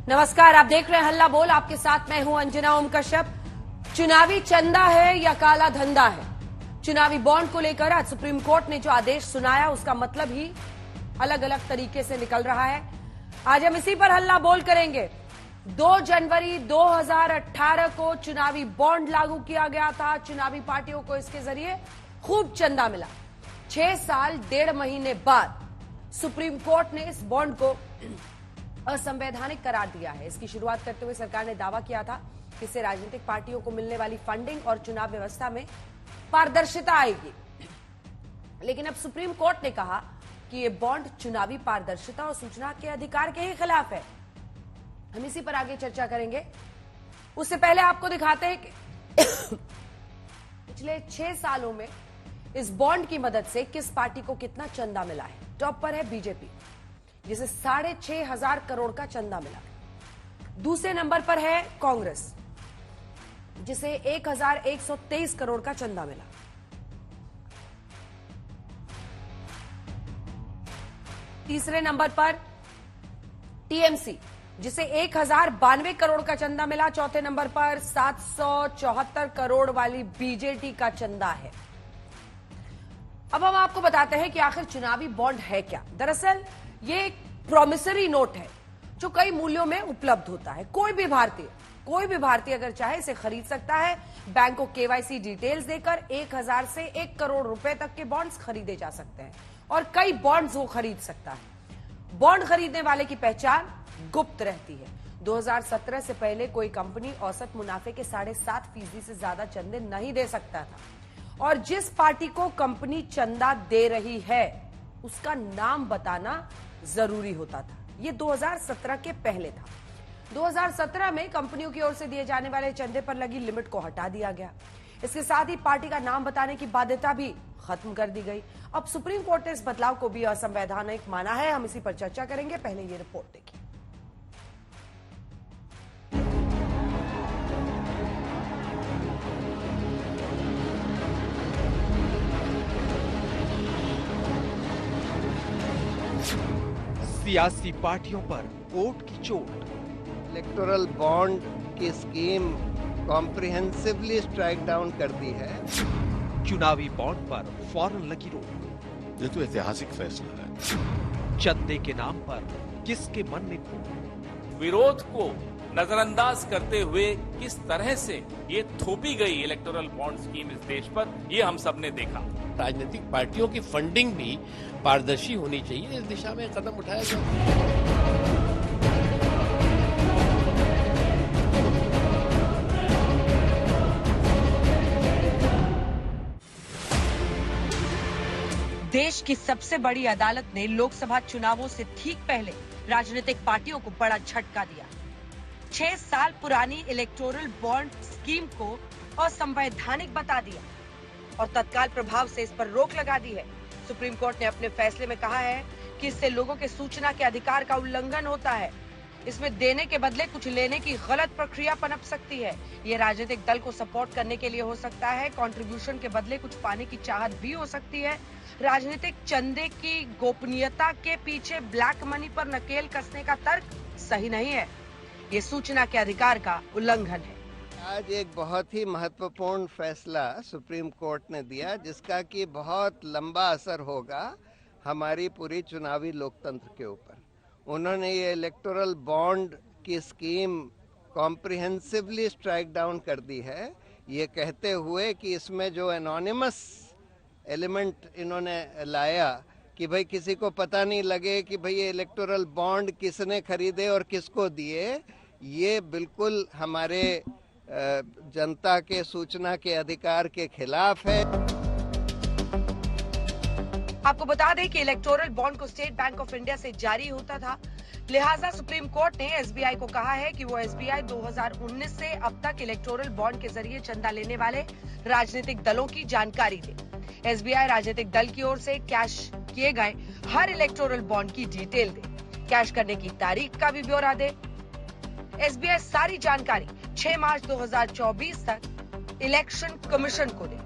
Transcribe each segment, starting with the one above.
नमस्कार, आप देख रहे हैं हल्ला बोल। आपके साथ मैं हूं अंजना ओम कश्यप। चुनावी चंदा है या काला धंधा है? चुनावी बॉन्ड को लेकर आज सुप्रीम कोर्ट ने जो आदेश सुनाया उसका मतलब ही अलग अलग तरीके से निकल रहा है। आज हम इसी पर हल्ला बोल करेंगे। 2 जनवरी 2018 को चुनावी बॉन्ड लागू किया गया था। चुनावी पार्टियों को इसके जरिए खूब चंदा मिला। 6 साल 1.5 महीने बाद सुप्रीम कोर्ट ने इस बॉन्ड को असंवैधानिक करार दिया है। इसकी शुरुआत करते हुए सरकार ने दावा किया था कि इससे राजनीतिक पार्टियों को मिलने वाली फंडिंग और चुनाव व्यवस्था में पारदर्शिता आएगी। लेकिन अब सुप्रीम कोर्ट ने कहा कि यह बॉन्ड चुनावी पारदर्शिता और सूचना के अधिकार के ही खिलाफ है। हम इसी पर आगे चर्चा करेंगे। उससे पहले आपको दिखाते हैं कि पिछले 6 सालों में इस बॉन्ड की मदद से किस पार्टी को कितना चंदा मिला है। टॉप पर है बीजेपी, जिसे 6,500 करोड़ का चंदा मिला। दूसरे नंबर पर है कांग्रेस, जिसे 1,123 करोड़ का चंदा मिला। तीसरे नंबर पर टीएमसी, जिसे 1,092 करोड़ का चंदा मिला। चौथे नंबर पर 774 करोड़ वाली बीजेटी का चंदा है। अब हम आपको बताते हैं कि आखिर चुनावी बॉन्ड है क्या। दरअसल ये एक प्रॉमिसरी नोट है जो कई मूल्यों में उपलब्ध होता है। कोई भी भारतीय अगर चाहे इसे खरीद सकता है। बैंक को केवाईसी डिटेल्स देकर 1,000 से 1 करोड़ रुपए तक के बॉन्ड्स खरीदे जा सकते हैं और कई बॉन्ड्स वो खरीद सकता है। बॉन्ड खरीदने वाले की पहचान गुप्त रहती है। 2017 से पहले कोई कंपनी औसत मुनाफे के 7.5% से ज्यादा चंदे नहीं दे सकता था और जिस पार्टी को कंपनी चंदा दे रही है उसका नाम बताना जरूरी होता था। यह 2017 के पहले था। 2017 में कंपनियों की ओर से दिए जाने वाले चंदे पर लगी लिमिट को हटा दिया गया। इसके साथ ही पार्टी का नाम बताने की बाध्यता भी खत्म कर दी गई। अब सुप्रीम कोर्ट ने इस बदलाव को भी असंवैधानिक माना है। हम इसी पर चर्चा करेंगे। पहले ये रिपोर्ट देखिए। सियासी पार्टियों पर कोर्ट की चोट। इलेक्टोरल बॉन्ड की स्कीम कॉम्प्रिहेंसिवली स्ट्राइक डाउन कर दी है। चुनावी बॉन्ड पर फौरन लगी रोक। ये तो ऐतिहासिक फैसला है। चंदे के नाम पर किसके मन में खून। विरोध को नजरअंदाज करते हुए किस तरह से ये थोपी गई इलेक्टोरल बॉन्ड स्कीम इस देश पर, ये हम सब ने देखा। राजनीतिक पार्टियों की फंडिंग भी पारदर्शी होनी चाहिए। इस दिशा में कदम उठाया जाए। देश की सबसे बड़ी अदालत ने लोकसभा चुनावों से ठीक पहले राजनीतिक पार्टियों को बड़ा झटका दिया। 6 साल पुरानी इलेक्टोरल बॉन्ड स्कीम को असंवैधानिक बता दिया और तत्काल प्रभाव से इस पर रोक लगा दी है। सुप्रीम कोर्ट ने अपने फैसले में कहा है कि इससे लोगों के सूचना के अधिकार का उल्लंघन होता है। इसमें देने के बदले कुछ लेने की गलत प्रक्रिया पनप सकती है। ये राजनीतिक दल को सपोर्ट करने के लिए हो सकता है। कंट्रीब्यूशन के बदले कुछ पाने की चाहत भी हो सकती है। राजनीतिक चंदे की गोपनीयता के पीछे ब्लैक मनी पर नकेल कसने का तर्क सही नहीं है। ये सूचना के अधिकार का उल्लंघन है। आज एक बहुत ही महत्वपूर्ण फैसला सुप्रीम कोर्ट ने दिया, जिसका कि बहुत लंबा असर होगा हमारी पूरी चुनावी लोकतंत्र के ऊपर। उन्होंने ये इलेक्टोरल बॉन्ड की स्कीम कॉम्प्रिहेंसिवली स्ट्राइक डाउन कर दी है, ये कहते हुए कि इसमें जो एनोनिमस एलिमेंट इन्होंने लाया कि भाई किसी को पता नहीं लगे कि भाई ये इलेक्टोरल बॉन्ड किसने खरीदे और किसको दिए, ये बिल्कुल हमारे जनता के सूचना के अधिकार के खिलाफ है। आपको बता दें कि इलेक्टोरल बॉन्ड को स्टेट बैंक ऑफ इंडिया से जारी होता था। लिहाजा सुप्रीम कोर्ट ने एसबीआई को कहा है कि वो एसबीआई 2019 से अब तक इलेक्टोरल बॉन्ड के जरिए चंदा लेने वाले राजनीतिक दलों की जानकारी दे। एसबीआई राजनीतिक दल की ओर से कैश किए गए हर इलेक्टोरल बॉन्ड की डिटेल दे। कैश करने की तारीख का भी ब्यौरा दे। एसबीआई सारी जानकारी 6 मार्च 2024 तक इलेक्शन कमीशन को दे।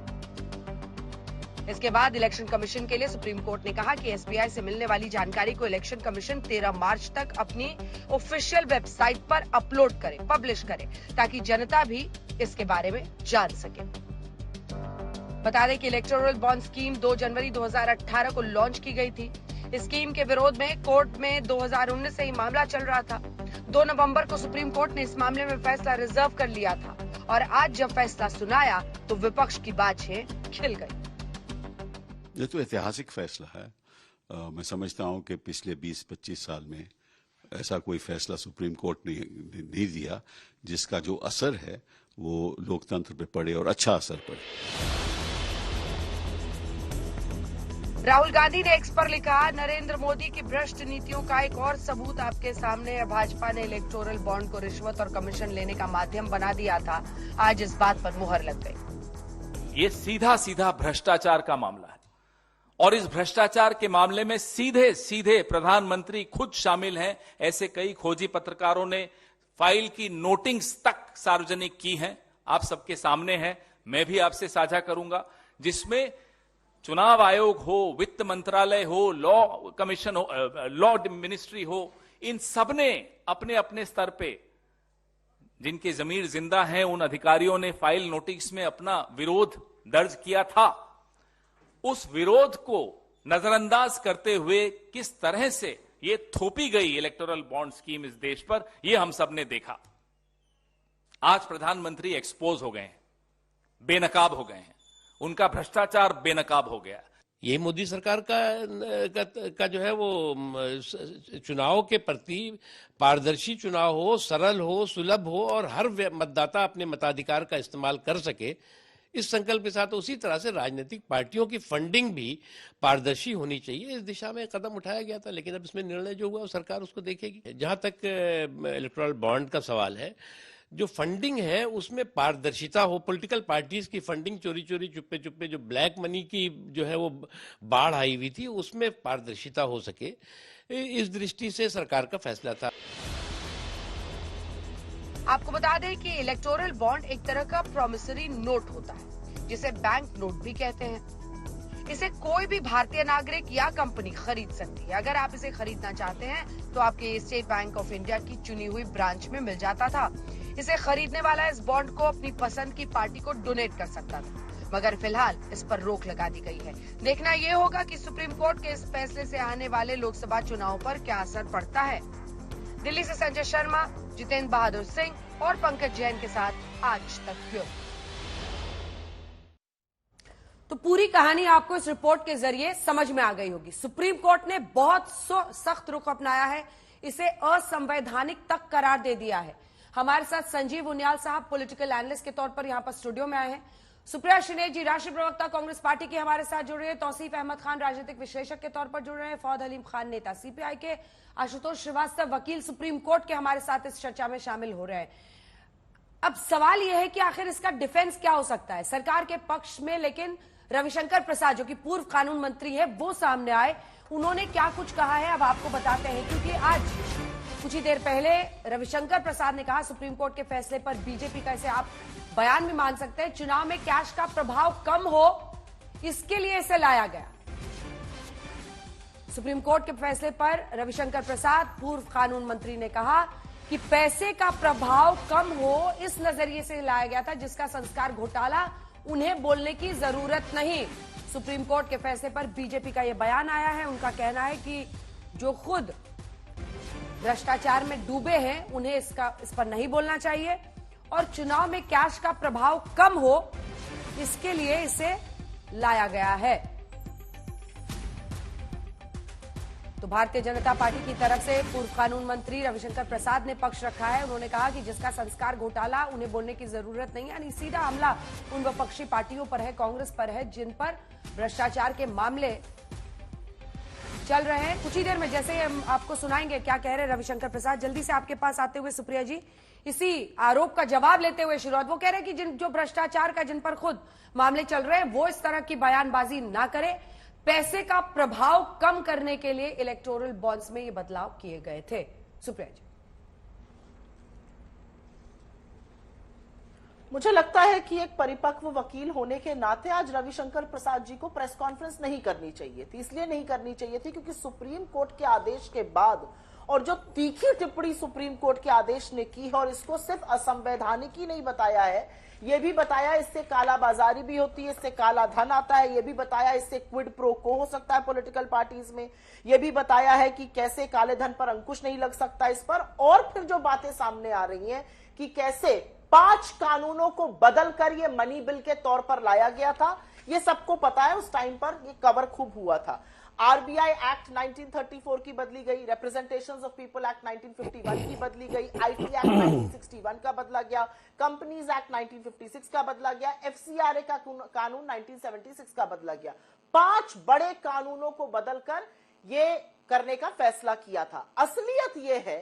इसके बाद इलेक्शन कमीशन के लिए सुप्रीम कोर्ट ने कहा कि एसबीआई से मिलने वाली जानकारी को इलेक्शन कमीशन 13 मार्च तक अपनी ऑफिशियल वेबसाइट पर अपलोड करे, पब्लिश करे, ताकि जनता भी इसके बारे में जान सके। बता दें कि इलेक्टोरल बॉन्ड स्कीम 2 जनवरी 2018 को लॉन्च की गई थी। इस स्कीम के विरोध में कोर्ट में 2019 से ही मामला चल रहा था। 2 नवंबर को सुप्रीम कोर्ट ने इस मामले में फैसला रिजर्व कर लिया था और आज जब फैसला सुनाया तो विपक्ष की बाछें खिल गई। ये तो ऐतिहासिक फैसला है। मैं समझता हूं कि पिछले 20-25 साल में ऐसा कोई फैसला सुप्रीम कोर्ट ने नहीं दिया जिसका जो असर है वो लोकतंत्र पे पड़े और अच्छा असर पड़े। राहुल गांधी ने एक्स पर लिखा, नरेंद्र मोदी की भ्रष्ट नीतियों का एक और सबूत आपके सामने है। भाजपा ने इलेक्टोरल बॉन्ड को रिश्वत और कमीशन लेने का माध्यम बना दिया था। आज इस बात पर मुहर लग गई। ये सीधा सीधा भ्रष्टाचार का मामला है और इस भ्रष्टाचार के मामले में सीधे सीधे प्रधानमंत्री खुद शामिल हैं। ऐसे कई खोजी पत्रकारों ने फाइल की नोटिंग्स तक सार्वजनिक की हैं, आप सबके सामने हैं। मैं भी आपसे साझा करूंगा, जिसमें चुनाव आयोग हो, वित्त मंत्रालय हो, लॉ कमीशन हो, लॉ मिनिस्ट्री हो, इन सबने अपने अपने स्तर पे जिनके जमीर जिंदा हैं उन अधिकारियों ने फाइल नोटिस में अपना विरोध दर्ज किया था। उस विरोध को नजरअंदाज करते हुए किस तरह से ये थोपी गई इलेक्टोरल बॉन्ड स्कीम इस देश पर, यह हम सब ने देखा। आज प्रधानमंत्री एक्सपोज हो गए हैं, बेनकाब हो गए हैं, उनका भ्रष्टाचार बेनकाब हो गया। ये मोदी सरकार का जो है वो चुनाव के प्रति पारदर्शी चुनाव हो, सरल हो, सुलभ हो और हर मतदाता अपने मताधिकार का इस्तेमाल कर सके, इस संकल्प के साथ उसी तरह से राजनीतिक पार्टियों की फंडिंग भी पारदर्शी होनी चाहिए, इस दिशा में कदम उठाया गया था। लेकिन अब इसमें निर्णय जो हुआ सरकार उसको देखेगी। जहां तक इलेक्टोरल बॉन्ड का सवाल है, जो फंडिंग है उसमें पारदर्शिता हो, पॉलिटिकल पार्टीज की फंडिंग चोरी चोरी चुप्पे चुप्पे जो ब्लैक मनी की जो है वो बाढ़ आई हुई थी, उसमें पारदर्शिता हो सके, इस दृष्टि से सरकार का फैसला था। आपको बता दें कि इलेक्टोरल बॉन्ड एक तरह का प्रॉमिसरी नोट होता है, जिसे बैंक नोट भी कहते हैं। इसे कोई भी भारतीय नागरिक या कंपनी खरीद सकती है। अगर आप इसे खरीदना चाहते हैं तो आपके स्टेट बैंक ऑफ इंडिया की चुनी हुई ब्रांच में मिल जाता था। इसे खरीदने वाला इस बॉन्ड को अपनी पसंद की पार्टी को डोनेट कर सकता था, मगर फिलहाल इस पर रोक लगा दी गई है। देखना यह होगा कि सुप्रीम कोर्ट के इस फैसले से आने वाले लोकसभा चुनाव पर क्या असर पड़ता है। दिल्ली से संजय शर्मा, जितेंद्र बहादुर सिंह और पंकज जैन के साथ आज तक ब्यूरो। तो पूरी कहानी आपको इस रिपोर्ट के जरिए समझ में आ गई होगी। सुप्रीम कोर्ट ने बहुत सख्त रुख अपनाया है, इसे असंवैधानिक तक करार दे दिया है। हमारे साथ संजीव उनियाल साहब पॉलिटिकल एनालिस्ट के तौर पर यहां पर स्टूडियो में आए हैं। सुप्रिया श्रीनेश जी राष्ट्रीय प्रवक्ता कांग्रेस पार्टी के हमारे साथ जुड़ रहे हैं। तौसीफ अहमद खान राजनीतिक विश्लेषक के तौर पर जुड़ रहे हैं। फौद हलीम खान नेता सीपीआई के। आशुतोष श्रीवास्तव वकील सुप्रीम कोर्ट के हमारे साथ इस चर्चा में शामिल हो रहे हैं। अब सवाल यह है कि आखिर इसका डिफेंस क्या हो सकता है सरकार के पक्ष में। लेकिन रविशंकर प्रसाद जो कि पूर्व कानून मंत्री है वो सामने आए, उन्होंने क्या कुछ कहा है अब आपको बताते हैं। क्योंकि आज कुछ ही देर पहले रविशंकर प्रसाद ने कहा सुप्रीम कोर्ट के फैसले पर बीजेपी का इसे आप बयान भी मान सकते हैं, चुनाव में कैश का प्रभाव कम हो इसके लिए इसे लाया गया। सुप्रीम कोर्ट के फैसले पर रविशंकर प्रसाद पूर्व कानून मंत्री ने कहा कि पैसे का प्रभाव कम हो इस नजरिए से लाया गया था, जिसका संस्कार घोटाला उन्हें बोलने की जरूरत नहीं। सुप्रीम कोर्ट के फैसले पर बीजेपी का यह बयान आया है। उनका कहना है कि जो खुद भ्रष्टाचार में डूबे हैं उन्हें इस पर नहीं बोलना चाहिए और चुनाव में कैश का प्रभाव कम हो इसके लिए इसे लाया गया है। तो भारतीय जनता पार्टी की तरफ से पूर्व कानून मंत्री रविशंकर प्रसाद ने पक्ष रखा है। उन्होंने कहा कि जिसका संस्कार घोटाला उन्हें बोलने की जरूरत नहीं, यानी सीधा हमला उन विपक्षी पार्टियों पर है, कांग्रेस पर है, जिन पर भ्रष्टाचार के मामले चल रहे हैं। कुछ ही देर में जैसे हम आपको सुनाएंगे क्या कह रहे रविशंकर प्रसाद। जल्दी से आपके पास आते हुए सुप्रिया जी, इसी आरोप का जवाब लेते हुए शुरुआत, वो कह रहे हैं कि जो भ्रष्टाचार का जिन पर खुद मामले चल रहे हैं वो इस तरह की बयानबाजी ना करे। पैसे का प्रभाव कम करने के लिए इलेक्टोरल बॉन्ड्स में ये बदलाव किए गए थे। सुप्रिया जी। मुझे लगता है कि एक परिपक्व वकील होने के नाते आज रविशंकर प्रसाद जी को प्रेस कॉन्फ्रेंस नहीं करनी चाहिए थी। इसलिए नहीं करनी चाहिए थी क्योंकि सुप्रीम कोर्ट के आदेश के बाद और जो तीखी टिप्पणी सुप्रीम कोर्ट के आदेश ने की है, और इसको सिर्फ असंवैधानिक ही नहीं बताया है, ये भी बताया इससे कालाबाजारी भी होती है, इससे काला धन आता है, ये भी बताया इससे क्विड प्रो को हो सकता है पॉलिटिकल पार्टीज में, ये भी बताया है कि कैसे काले धन पर अंकुश नहीं लग सकता इस पर। और फिर जो बातें सामने आ रही हैं कि कैसे 5 कानूनों को बदलकर ये मनी बिल के तौर पर लाया गया था, ये सबको पता है। उस टाइम पर ये कवर खूब हुआ था। आरबीआई एक्ट 1934 की बदली गई, रिप्रेजेंटेशंस ऑफ पीपल एक्ट 1951 की बदली गई, आईटी एक्ट 1961 का बदला गया, कंपनीज एक्ट 1956 का बदला गया, एफसीआरए का कानून 1976 का बदला गया। 5 बड़े कानूनों को बदलकर ये करने का फैसला किया था। असलियत ये है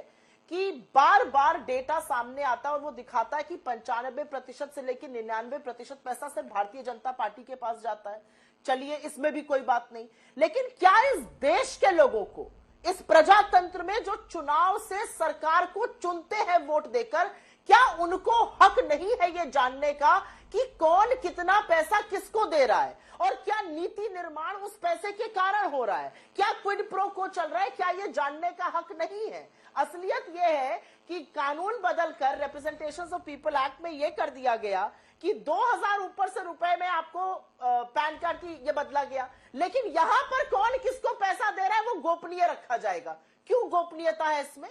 कि बार बार डेटा सामने आता है और वो दिखाता है कि 95% से लेकर 99% पैसा सिर्फ भारतीय जनता पार्टी के पास जाता है। चलिए, इसमें भी कोई बात नहीं, लेकिन क्या इस देश के लोगों को, इस प्रजातंत्र में जो चुनाव से सरकार को चुनते हैं वोट देकर, क्या उनको हक नहीं है ये जानने का कि कौन कितना पैसा किसको दे रहा है और क्या नीति निर्माण उस पैसे के कारण हो रहा है, क्या क्विड प्रो को चल रहा है, क्या ये जानने का हक नहीं है? असलियत यह है कि कानून बदलकर रिप्रेजेंटेशंस ऑफ पीपल एक्ट में यह कर दिया गया कि 2000 ऊपर से रुपए में आपको पैन कार्ड की ये बदला गया, लेकिन यहां पर कौन किसको पैसा दे रहा है वो गोपनीय रखा जाएगा। क्यों गोपनीयता है इसमें?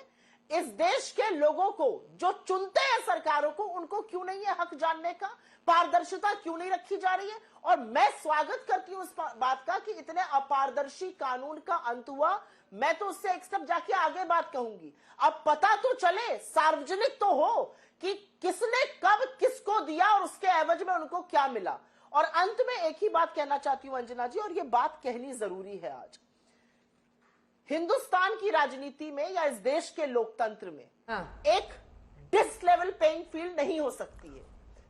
इस देश के लोगों को जो चुनते हैं सरकारों को, उनको क्यों नहीं है हक जानने का? पारदर्शिता क्यों नहीं रखी जा रही है? और मैं स्वागत करती हूं इस बात का कि इतने अपारदर्शी कानून का अंत हुआ। मैं तो उससे एक स्टेप जाके आगे बात कहूंगी, अब पता तो चले, सार्वजनिक तो हो कि किसने कब किसको दिया और उसके एवज में उनको क्या मिला। और अंत में एक ही बात कहना चाहती हूं अंजना जी, और ये बात कहनी जरूरी है आज हिंदुस्तान की राजनीति में या इस देश के लोकतंत्र में एक डिसलेवल प्लेइंग फील्ड नहीं हो सकती है।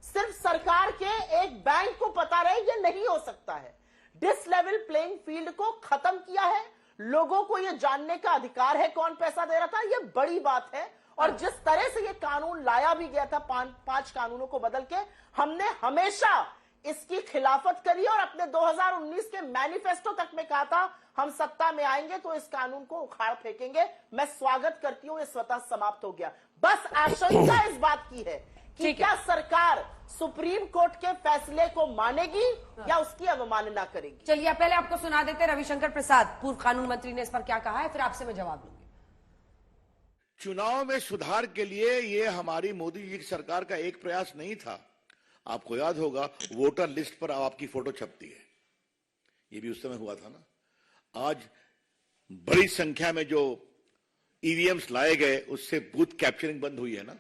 सिर्फ सरकार के एक बैंक को पता रहे ये नहीं हो सकता है। डिसलेवल प्लेइंग फील्ड को खत्म किया है, लोगों को यह जानने का अधिकार है कौन पैसा दे रहा था, यह बड़ी बात है। और जिस तरह से यह कानून लाया भी गया था, 5 कानूनों को बदल के, हमने हमेशा इसकी खिलाफत करी और अपने 2019 के मैनिफेस्टो तक में कहा था हम सत्ता में आएंगे तो इस कानून को उखाड़ फेंकेंगे। मैं स्वागत करती हूं, ये स्वतः समाप्त हो गया। बस आशंका इस बात की है कि क्या सरकार सुप्रीम कोर्ट के फैसले को मानेगी या उसकी अवमानना करेगी। चलिए, पहले आपको सुना देते रविशंकर प्रसाद, पूर्व कानून मंत्री ने इस पर क्या कहा है, फिर आपसे मैं जवाब लूंगी। चुनाव में सुधार के लिए ये हमारी मोदी जी की सरकार का एक प्रयास नहीं था। आपको याद होगा, वोटर लिस्ट पर आपकी फोटो छपती है, ये भी उस समय हुआ था ना। आज बड़ी संख्या में जो ईवीएम्स लाए गए, उससे बूथ कैप्चरिंग बंद हुई है ना।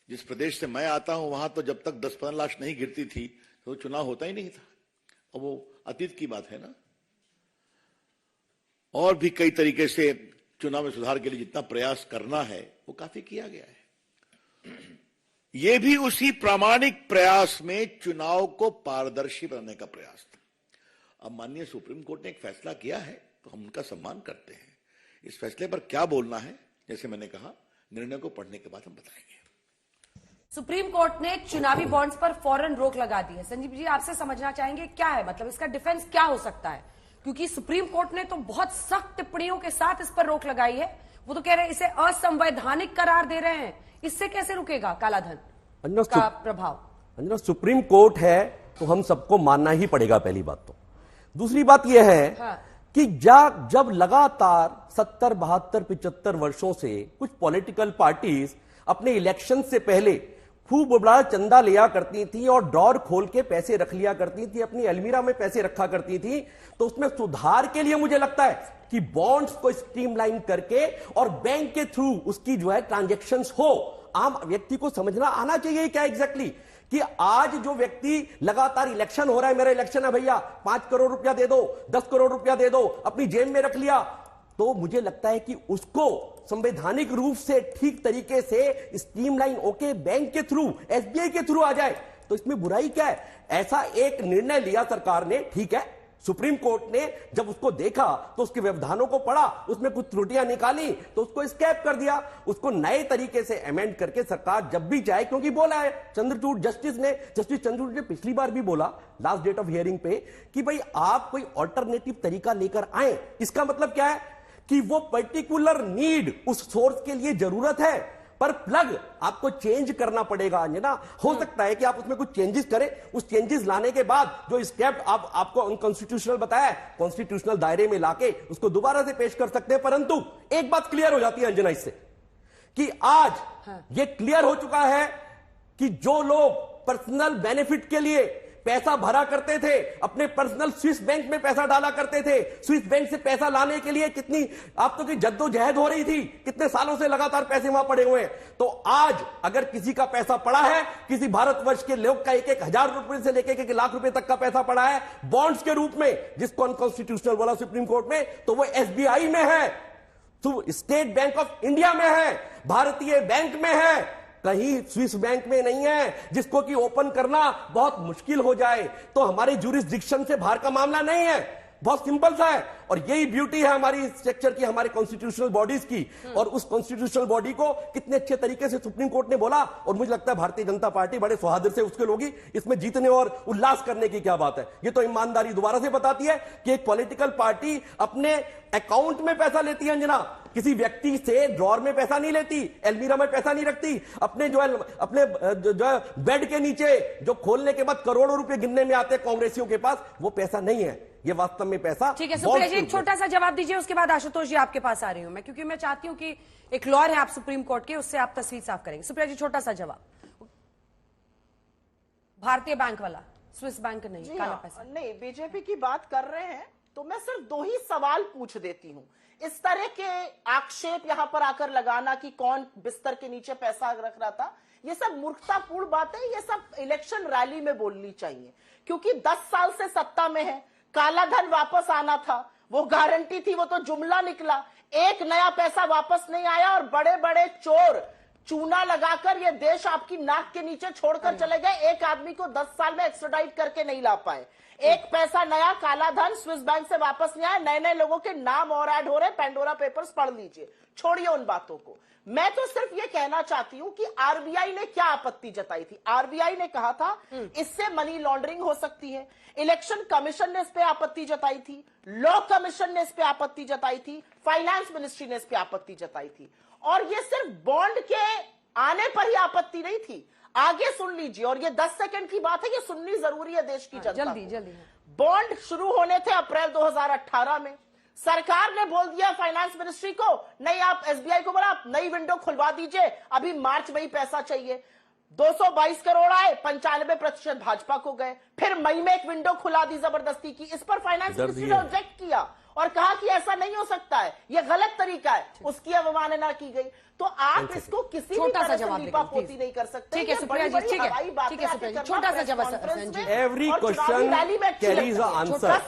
जिस प्रदेश से मैं आता हूं वहां तो जब तक 10-15 लाख नहीं गिरती थी तो चुनाव होता ही नहीं था। अब वो अतीत की बात है ना। और भी कई तरीके से चुनाव में सुधार के लिए जितना प्रयास करना है वो काफी किया गया है। ये भी उसी प्रामाणिक प्रयास में चुनाव को पारदर्शी बनाने का प्रयास था। अब माननीय सुप्रीम कोर्ट ने एक फैसला किया है तो हम उनका सम्मान करते हैं। इस फैसले पर क्या बोलना है, जैसे मैंने कहा, निर्णय को पढ़ने के बाद हम बताएंगे। सुप्रीम कोर्ट ने चुनावी बॉन्ड्स पर फौरन रोक लगा दी है। संजीव जी, आपसे समझना चाहेंगे क्या है मतलब, इसका डिफेंस क्या हो सकता है? क्योंकि सुप्रीम कोर्ट ने तो बहुत सख्त टिप्पणियों के साथ इस पर रोक लगाई है। वो तो कह रहे हैं इसे असंवैधानिक करार दे रहे हैं। इससे कैसे रुकेगा कालाधन का प्रभाव? अंजना, सुप्रीम कोर्ट है तो हम सबको मानना ही पड़ेगा, पहली बात तो। दूसरी बात यह है कि जब लगातार 70, 72, 75 वर्षों से कुछ पॉलिटिकल पार्टीज अपने इलेक्शन से पहले खूब बड़ा चंदा लिया करती थी और ड्रॉर खोल के पैसे रख लिया करती थी, अपनी अलमीरा में पैसे रखा करती थी, तो उसमें सुधार के लिए मुझे लगता है कि बॉन्ड्स को स्ट्रीमलाइन करके और बैंक के थ्रू उसकी जो है ट्रांजैक्शंस हो। आम व्यक्ति को समझना आना चाहिए क्या एग्जैक्टली कि आज जो व्यक्ति लगातार इलेक्शन हो रहा है, मेरा इलेक्शन है भैया, 5 करोड़ रुपया दे दो, 10 करोड़ रुपया दे दो, अपनी जेब में रख लिया, तो मुझे लगता है कि उसको संवैधानिक रूप से ठीक तरीके से स्ट्रीमलाइन होके बैंक के थ्रू, एसबीआई के थ्रू आ जाए, तो इसमें बुराई क्या है? ऐसा एक निर्णय लिया सरकार ने, ठीक है, सुप्रीम कोर्ट ने जब उसको देखा तो उसके व्यवधानों को पढ़ा, उसमें कुछ त्रुटियां निकाली तो उसको स्क्रैप कर दिया, उसको नए तरीके से अमेंड करके सरकार जब भी चाहे, क्योंकि बोला है जस्टिस चंद्रचूड़ ने पिछली बार भी बोला लास्ट डेट ऑफ हियरिंग पे कि भाई आप कोई ऑल्टरनेटिव तरीका लेकर आए। इसका मतलब क्या है कि वो पर्टिकुलर नीड उस सोर्स के लिए जरूरत है, पर प्लग आपको चेंज करना पड़ेगा अंजना। हो सकता है कि आप उसमें कुछ चेंजेस करें, उस चेंजेस लाने के बाद जो स्क्रिप्ट आपको अनकॉन्स्टिट्यूशनल बताया, कॉन्स्टिट्यूशनल दायरे में लाके उसको दोबारा से पेश कर सकते हैं। परंतु एक बात क्लियर हो जाती है अंजना इससे कि आज ये क्लियर हो चुका है कि जो लोग पर्सनल बेनिफिट के लिए पैसा भरा करते थे, अपने पर्सनल स्विस बैंक में पैसा डाला करते थे, स्विस बैंक से पैसा लाने के लिए कितनी आप तो की जद्दोजहद हो रही थी, कितने सालों से लगातार पैसे वहां पड़े हुए हैं। तो आज अगर किसी का पैसा पड़ा है, किसी भारतवर्ष के लोग का 1,000 रुपए से लेकर 1 लाख रुपए तक का पैसा पड़ा है बॉन्ड्स के रूप में, जिसको अनकॉन्स्टिट्यूशनल बोला सुप्रीम कोर्ट में, तो वो SBI में है, तो स्टेट बैंक ऑफ इंडिया में है, भारतीय बैंक में है, कहीं स्विस बैंक में नहीं है, जिसको कि ओपन करना बहुत मुश्किल हो जाए। तो हमारे जुरिस्डिक्शन से बाहर का मामला नहीं है, बहुत सिंपल सा है। और यही ब्यूटी है हमारी स्ट्रक्चर की, हमारे कॉन्स्टिट्यूशनल बॉडीज की। और उस कॉन्स्टिट्यूशनल बॉडी को कितने अच्छे तरीके से सुप्रीम कोर्ट ने बोला, और मुझे लगता है भारतीय जनता पार्टी बड़े सौहार्द से उसके लोग इसमें जीतने और उल्लास करने की क्या बात है। ये तो ईमानदारी दोबारा से बताती है कि एक पॉलिटिकल पार्टी अपने अकाउंट में पैसा लेती है अंजना, किसी व्यक्ति से ड्रॉर में पैसा नहीं लेती, एलमीरा में पैसा नहीं रखती, अपने अपने बेड के नीचे जो खोलने के बाद करोड़ों रुपए गिनने में आते हैं कांग्रेसियों के पास, वो पैसा नहीं है, ये वास्तव में पैसा। ठीक है सुप्रिया जी, एक छोटा सा जवाब दीजिए, उसके बाद आशुतोष जी आपके पास आ रही हूं मैं, क्योंकि मैं चाहती हूं कि एक लॉयर है आप सुप्रीम कोर्ट के, उससे आप तस्वीर साफ करेंगे। सुप्रिया जी, छोटा सा जवाब। भारतीय बैंक वाला, स्विस बैंक नहीं, काला पैसा नहीं, बीजेपी की बात कर रहे हैं तो मैं सिर्फ 2 ही सवाल पूछ देती हूं। इस तरह के आक्षेप यहां पर आकर लगाना कि कौन बिस्तर के नीचे पैसा रख रहा था, ये सब मूर्खतापूर्ण बातें, ये सब इलेक्शन रैली में बोलनी चाहिए, क्योंकि 10 साल से सत्ता में है, काला धन वापस आना था, वो गारंटी थी, वो तो जुमला निकला, एक नया पैसा वापस नहीं आया, और बड़े बड़े चोर चूना लगाकर ये देश आपकी नाक के नीचे छोड़कर चले गए। एक आदमी को 10 साल में एक्स्ट्राडाइट करके नहीं ला पाए, एक पैसा नया काला धन स्विस बैंक से वापस नहीं आया, नए नए लोगों के नाम और ऐड हो रहे, पेंडोरा पेपर्स पढ़ लीजिए, छोड़िए उन बातों को। मैं तो सिर्फ ये कहना चाहती हूं कि आरबीआई ने क्या आपत्ति जताई थी। आरबीआई ने कहा था इससे मनी लॉन्ड्रिंग हो सकती है, इलेक्शन कमीशन ने इस पे आपत्ति जताई थी, लॉ कमीशन ने इस पे आपत्ति जताई थी, फाइनेंस मिनिस्ट्री ने इस पे आपत्ति जताई थी। और ये सिर्फ बॉन्ड के आने पर ही आपत्ति नहीं थी, आगे सुन लीजिए, और ये 10 सेकंड की बात है, ये सुननी जरूरी है देश की जनता को। जल्दी बॉन्ड शुरू होने थे अप्रैल 2018 में, सरकार ने बोल दिया फाइनेंस मिनिस्ट्री को, नहीं आप एसबीआई को बोला आप नई विंडो खुलवा दीजिए, अभी मार्च में ही पैसा चाहिए। 222 करोड़ आए, 95% भाजपा को गए, फिर मई में एक विंडो खुला दी जबरदस्ती की, इस पर फाइनेंस मिनिस्ट्री ने ऑब्जेक्ट किया और कहा कि ऐसा नहीं हो सकता है, यह गलत तरीका है, उसकी अवमानना की गई। तो आप इसको किसी भी तरह से लीपापोती नहीं कर सकते। ठीक है सुप्रिया जी, ठीक है, छोटा सा जवाब। Every question carries a answer.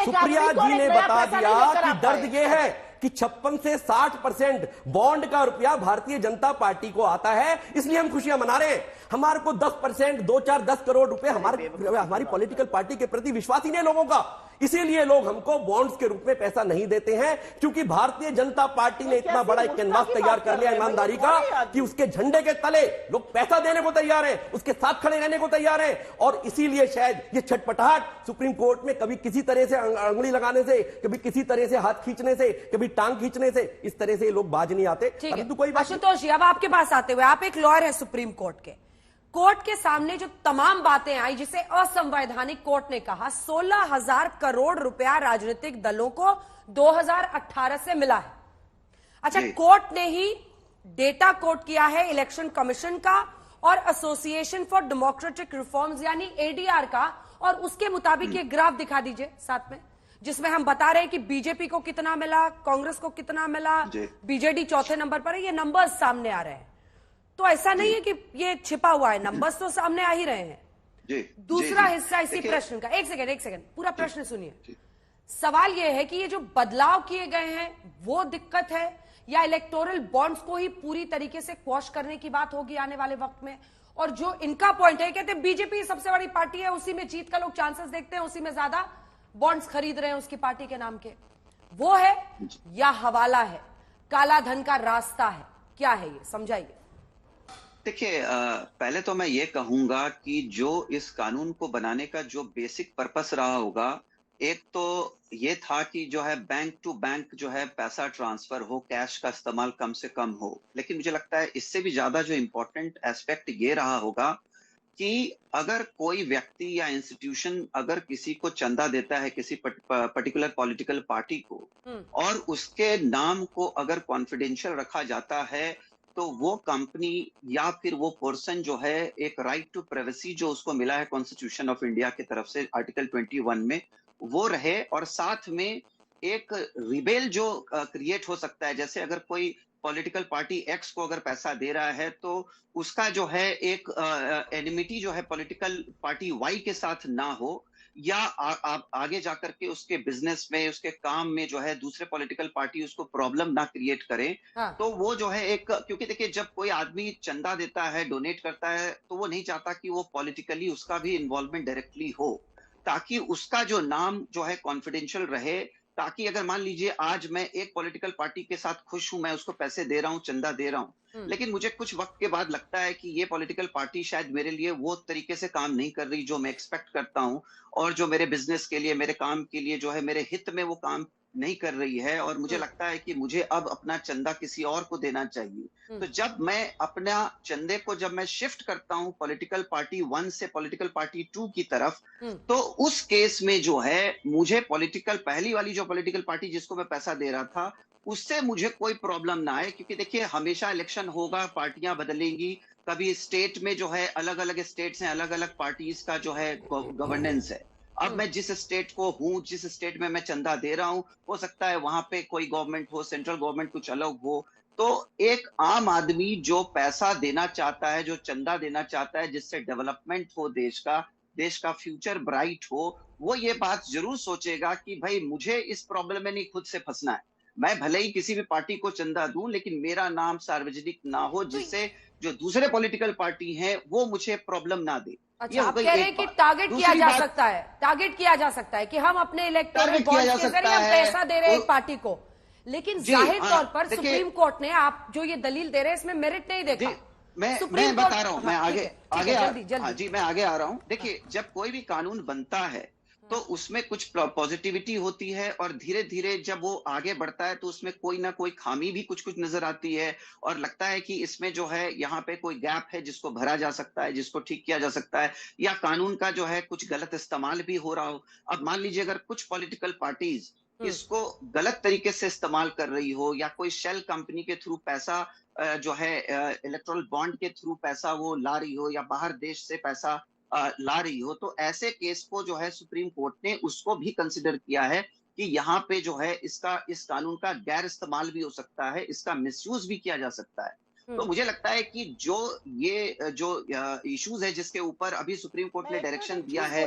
Supriya ji ने नया बता पैसा दिया नहीं लेकर कि आप दर्द आए। ये है कि 56 से 60% बॉन्ड का रुपया भारतीय जनता पार्टी को आता है, इसलिए हम खुशियां मना रहे हैं। हमारे को 10%, 2-4-10 करोड़ रुपए हमारी पॉलिटिकल पार्टी के प्रति विश्वास ही नहीं लोगों का, इसीलिए लोग हमको बॉन्ड्स के रूप में पैसा नहीं देते हैं, क्योंकि भारतीय जनता पार्टी ने इतना बड़ा एक कैनवास तैयार कर लिया ईमानदारी का कि उसके झंडे के तले लोग पैसा देने को तैयार हैं, उसके साथ खड़े रहने को तैयार हैं। और इसीलिए शायद ये छटपटाहट सुप्रीम कोर्ट में कभी किसी तरह से अंगुली लगाने से, कभी किसी तरह से हाथ खींचने से, कभी टांग खींचने से, इस तरह से लोग बाज नहीं आते। परंतु कोई बात। आशुतोष जी, अब आपके पास आते हुए, आप एक लॉयर है सुप्रीम कोर्ट के, कोर्ट के सामने जो तमाम बातें आई जिसे असंवैधानिक कोर्ट ने कहा, 16,000 करोड़ रुपया राजनीतिक दलों को 2018 से मिला है। अच्छा, कोर्ट ने ही डेटा कोट किया है इलेक्शन कमीशन का और एसोसिएशन फॉर डेमोक्रेटिक रिफॉर्म्स यानी एडीआर का, और उसके मुताबिक ये ग्राफ दिखा दीजिए साथ में, जिसमें हम बता रहे हैं कि बीजेपी को कितना मिला, कांग्रेस को कितना मिला, बीजेडी चौथे नंबर पर है। ये नंबर्स सामने आ रहे हैं, तो ऐसा नहीं है कि ये छिपा हुआ है, नंबर्स तो सामने आ ही रहे हैं। दूसरा हिस्सा इसी प्रश्न का, एक सेकंड पूरा प्रश्न सुनिए। सवाल यह है कि ये जो बदलाव किए गए हैं वो दिक्कत है, या इलेक्टोरल बॉन्ड्स को ही पूरी तरीके से क्वॉश करने की बात होगी आने वाले वक्त में। और जो इनका पॉइंट है, कहते हैं बीजेपी सबसे बड़ी पार्टी है, उसी में जीत का लोग चांसेस देखते हैं, उसी में ज्यादा बॉन्ड्स खरीद रहे हैं उसकी पार्टी के नाम के, वो है या हवाला है, काला धन का रास्ता है, क्या है ये, समझाइए। देखिए, पहले तो मैं ये कहूंगा कि जो इस कानून को बनाने का जो बेसिक पर्पस रहा होगा, एक तो ये था कि जो है बैंक टू बैंक जो है पैसा ट्रांसफर हो, कैश का इस्तेमाल कम से कम हो। लेकिन मुझे लगता है इससे भी ज्यादा जो इम्पोर्टेंट एस्पेक्ट ये रहा होगा कि अगर कोई व्यक्ति या इंस्टीट्यूशन अगर किसी को चंदा देता है, किसी पर्टिकुलर पॉलिटिकल पार्टी को, और उसके नाम को अगर कॉन्फिडेंशियल रखा जाता है, तो वो कंपनी या फिर वो पर्सन जो है एक राइट टू प्राइवेसी जो उसको मिला है कॉन्स्टिट्यूशन ऑफ इंडिया की तरफ से आर्टिकल 21 में, वो रहे। और साथ में एक रिबेल जो क्रिएट हो सकता है, जैसे अगर कोई पॉलिटिकल पार्टी एक्स को अगर पैसा दे रहा है तो उसका जो है एक एनिमिटी जो है पॉलिटिकल पार्टी वाई के साथ ना हो, या आगे जाकर के उसके बिजनेस में, उसके काम में जो है दूसरे पॉलिटिकल पार्टी उसको प्रॉब्लम ना क्रिएट करे। हाँ। तो वो जो है एक, क्योंकि देखिए जब कोई आदमी चंदा देता है, डोनेट करता है, तो वो नहीं चाहता कि वो पॉलिटिकली उसका भी इन्वॉल्वमेंट डायरेक्टली हो, ताकि उसका जो नाम जो है कॉन्फिडेंशियल रहे, ताकि अगर मान लीजिए आज मैं एक पॉलिटिकल पार्टी के साथ खुश हूं, मैं उसको पैसे दे रहा हूं, चंदा दे रहा हूं, लेकिन मुझे कुछ वक्त के बाद लगता है कि ये पॉलिटिकल पार्टी शायद मेरे लिए वो तरीके से काम नहीं कर रही जो मैं एक्सपेक्ट करता हूं, और जो मेरे बिजनेस के लिए, मेरे काम के लिए जो है मेरे हित में वो काम नहीं कर रही है, और मुझे लगता है कि मुझे अब अपना चंदा किसी और को देना चाहिए। तो जब मैं अपना चंदे को जब मैं शिफ्ट करता हूं पॉलिटिकल पार्टी 1 से पॉलिटिकल पार्टी 2 की तरफ, तो उस केस में जो है मुझे पहली वाली जो पॉलिटिकल पार्टी जिसको मैं पैसा दे रहा था, उससे मुझे कोई प्रॉब्लम ना आए। क्योंकि देखिए हमेशा इलेक्शन होगा, पार्टियां बदलेंगी, कभी स्टेट में जो है अलग अलग स्टेट्स हैं, अलग अलग पार्टीज का जो है गवर्नेंस है। अब मैं जिस स्टेट को हूं, जिस स्टेट में मैं चंदा दे रहा हूं, हो सकता है वहां पे कोई गवर्नमेंट हो, सेंट्रल गवर्नमेंट कुछ अलग हो। तो एक आम आदमी जो पैसा देना चाहता है, जो चंदा देना चाहता है, जिससे डेवलपमेंट हो देश का फ्यूचर ब्राइट हो, वो ये बात जरूर सोचेगा कि भाई मुझे इस प्रॉब्लम में नहीं खुद से फंसना है। मैं भले ही किसी भी पार्टी को चंदा दूं, लेकिन मेरा नाम सार्वजनिक ना हो, जिससे जो दूसरे पॉलिटिकल पार्टी हैं वो मुझे प्रॉब्लम ना दे। अच्छा, आप कह रहे हैं कि टारगेट किया जा सकता है, टारगेट किया जा सकता है कि हम अपने इलेक्टोरल बॉन्ड्स के जरिए हम पैसा दे रहे हैं एक पार्टी को, लेकिन जाहिर तौर पर सुप्रीम कोर्ट ने आप जो ये दलील दे रहे हैं इसमें मेरिट नहीं देखा। मैं बता रहा हूं, मैं जल्दी मैं आगे आ रहा हूं। देखिए जब कोई भी कानून बनता है तो उसमें कुछ पॉजिटिविटी होती है, और धीरे धीरे जब वो आगे बढ़ता है तो उसमें कोई ना कोई खामी भी कुछ नजर आती है, और लगता है कि इसमें जो है यहाँ पे कोई गैप है जिसको भरा जा सकता है, जिसको ठीक किया जा सकता है, या कानून का जो है कुछ गलत इस्तेमाल भी हो रहा हो। अब मान लीजिए अगर कुछ पॉलिटिकल पार्टीज इसको गलत तरीके से इस्तेमाल कर रही हो, या कोई शेल कंपनी के थ्रू पैसा जो है इलेक्टोरल बॉन्ड के थ्रू पैसा वो ला रही हो, या बाहर देश से पैसा ला रही हो, तो ऐसे केस को जो है सुप्रीम कोर्ट ने उसको भी कंसिडर किया है कि यहाँ पे जो है इस कानून का गैर इस्तेमाल भी हो सकता है, इसका मिसयूज भी किया जा सकता है। तो मुझे लगता है कि जो इश्यूज है जिसके ऊपर अभी सुप्रीम कोर्ट ने डायरेक्शन दिया है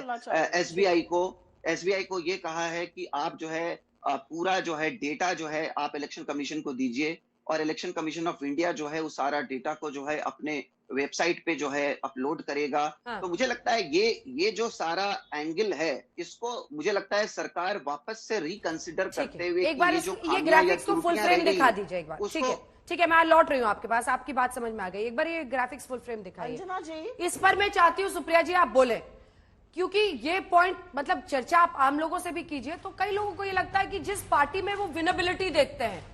एसबीआई को ये कहा है कि आप जो है पूरा जो है डेटा जो है आप इलेक्शन कमीशन को दीजिए, और इलेक्शन कमीशन ऑफ इंडिया जो है उस सारा डेटा को जो है अपने वेबसाइट पे जो है अपलोड करेगा। हाँ। तो मुझे लगता है ये जो सारा एंगल है, इसको मुझे लगता है सरकार वापस से रिकंसिडर करते हुए एक बार ये ग्राफिक्स को फुल फ्रेम दिखा दीजिए एक बार। ठीक है, मैं लौट रही हूँ आपके पास, आपकी बात समझ में आ गई। एक बार ये ग्राफिक्स फुल फ्रेम दिखाइए। इस पर मैं चाहती हूँ सुप्रिया जी आप बोले, क्योंकि ये पॉइंट मतलब चर्चा आप आम लोगों से भी कीजिए। तो कई लोगों को ये लगता है कि जिस पार्टी में वो विनेबिलिटी देखते हैं,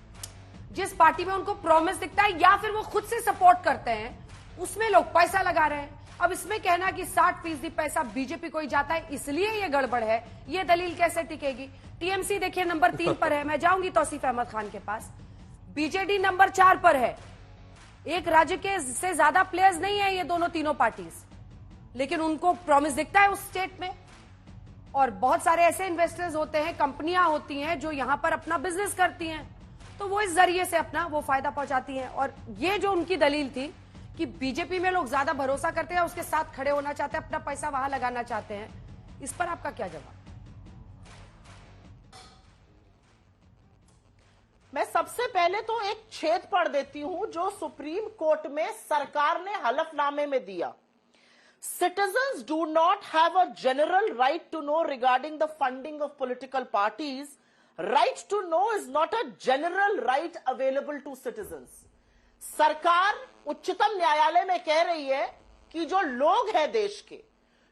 जिस पार्टी में उनको प्रॉमिस दिखता है, या फिर वो खुद से सपोर्ट करते हैं, उसमें लोग पैसा लगा रहे हैं। अब इसमें कहना कि 60% पैसा बीजेपी को ही जाता है इसलिए ये गड़बड़ है, ये दलील कैसे टिकेगी। टीएमसी देखिए नंबर 3 पर है, मैं जाऊंगी तौसीफ अहमद खान के पास। बीजेडी नंबर 4 पर है। एक राज्य के से ज्यादा प्लेयर्स नहीं है ये दोनों तीनों पार्टीज, लेकिन उनको प्रॉमिस दिखता है उस स्टेट में। और बहुत सारे ऐसे इन्वेस्टर्स होते हैं, कंपनियां होती हैं जो यहां पर अपना बिजनेस करती हैं, तो वो इस जरिए से अपना वो फायदा पहुंचाती हैं। और ये जो उनकी दलील थी कि बीजेपी में लोग ज्यादा भरोसा करते हैं, उसके साथ खड़े होना चाहते हैं, अपना पैसा वहां लगाना चाहते हैं, इस पर आपका क्या जवाब? मैं सबसे पहले तो एक छेद पढ़ देती हूं जो सुप्रीम कोर्ट में सरकार ने हलफनामे में दिया। Citizens do not have a general right to know regarding the funding of political parties. Right to know is not a general right available to citizens. सरकार उच्चतम न्यायालय में कह रही है कि जो लोग हैं देश के,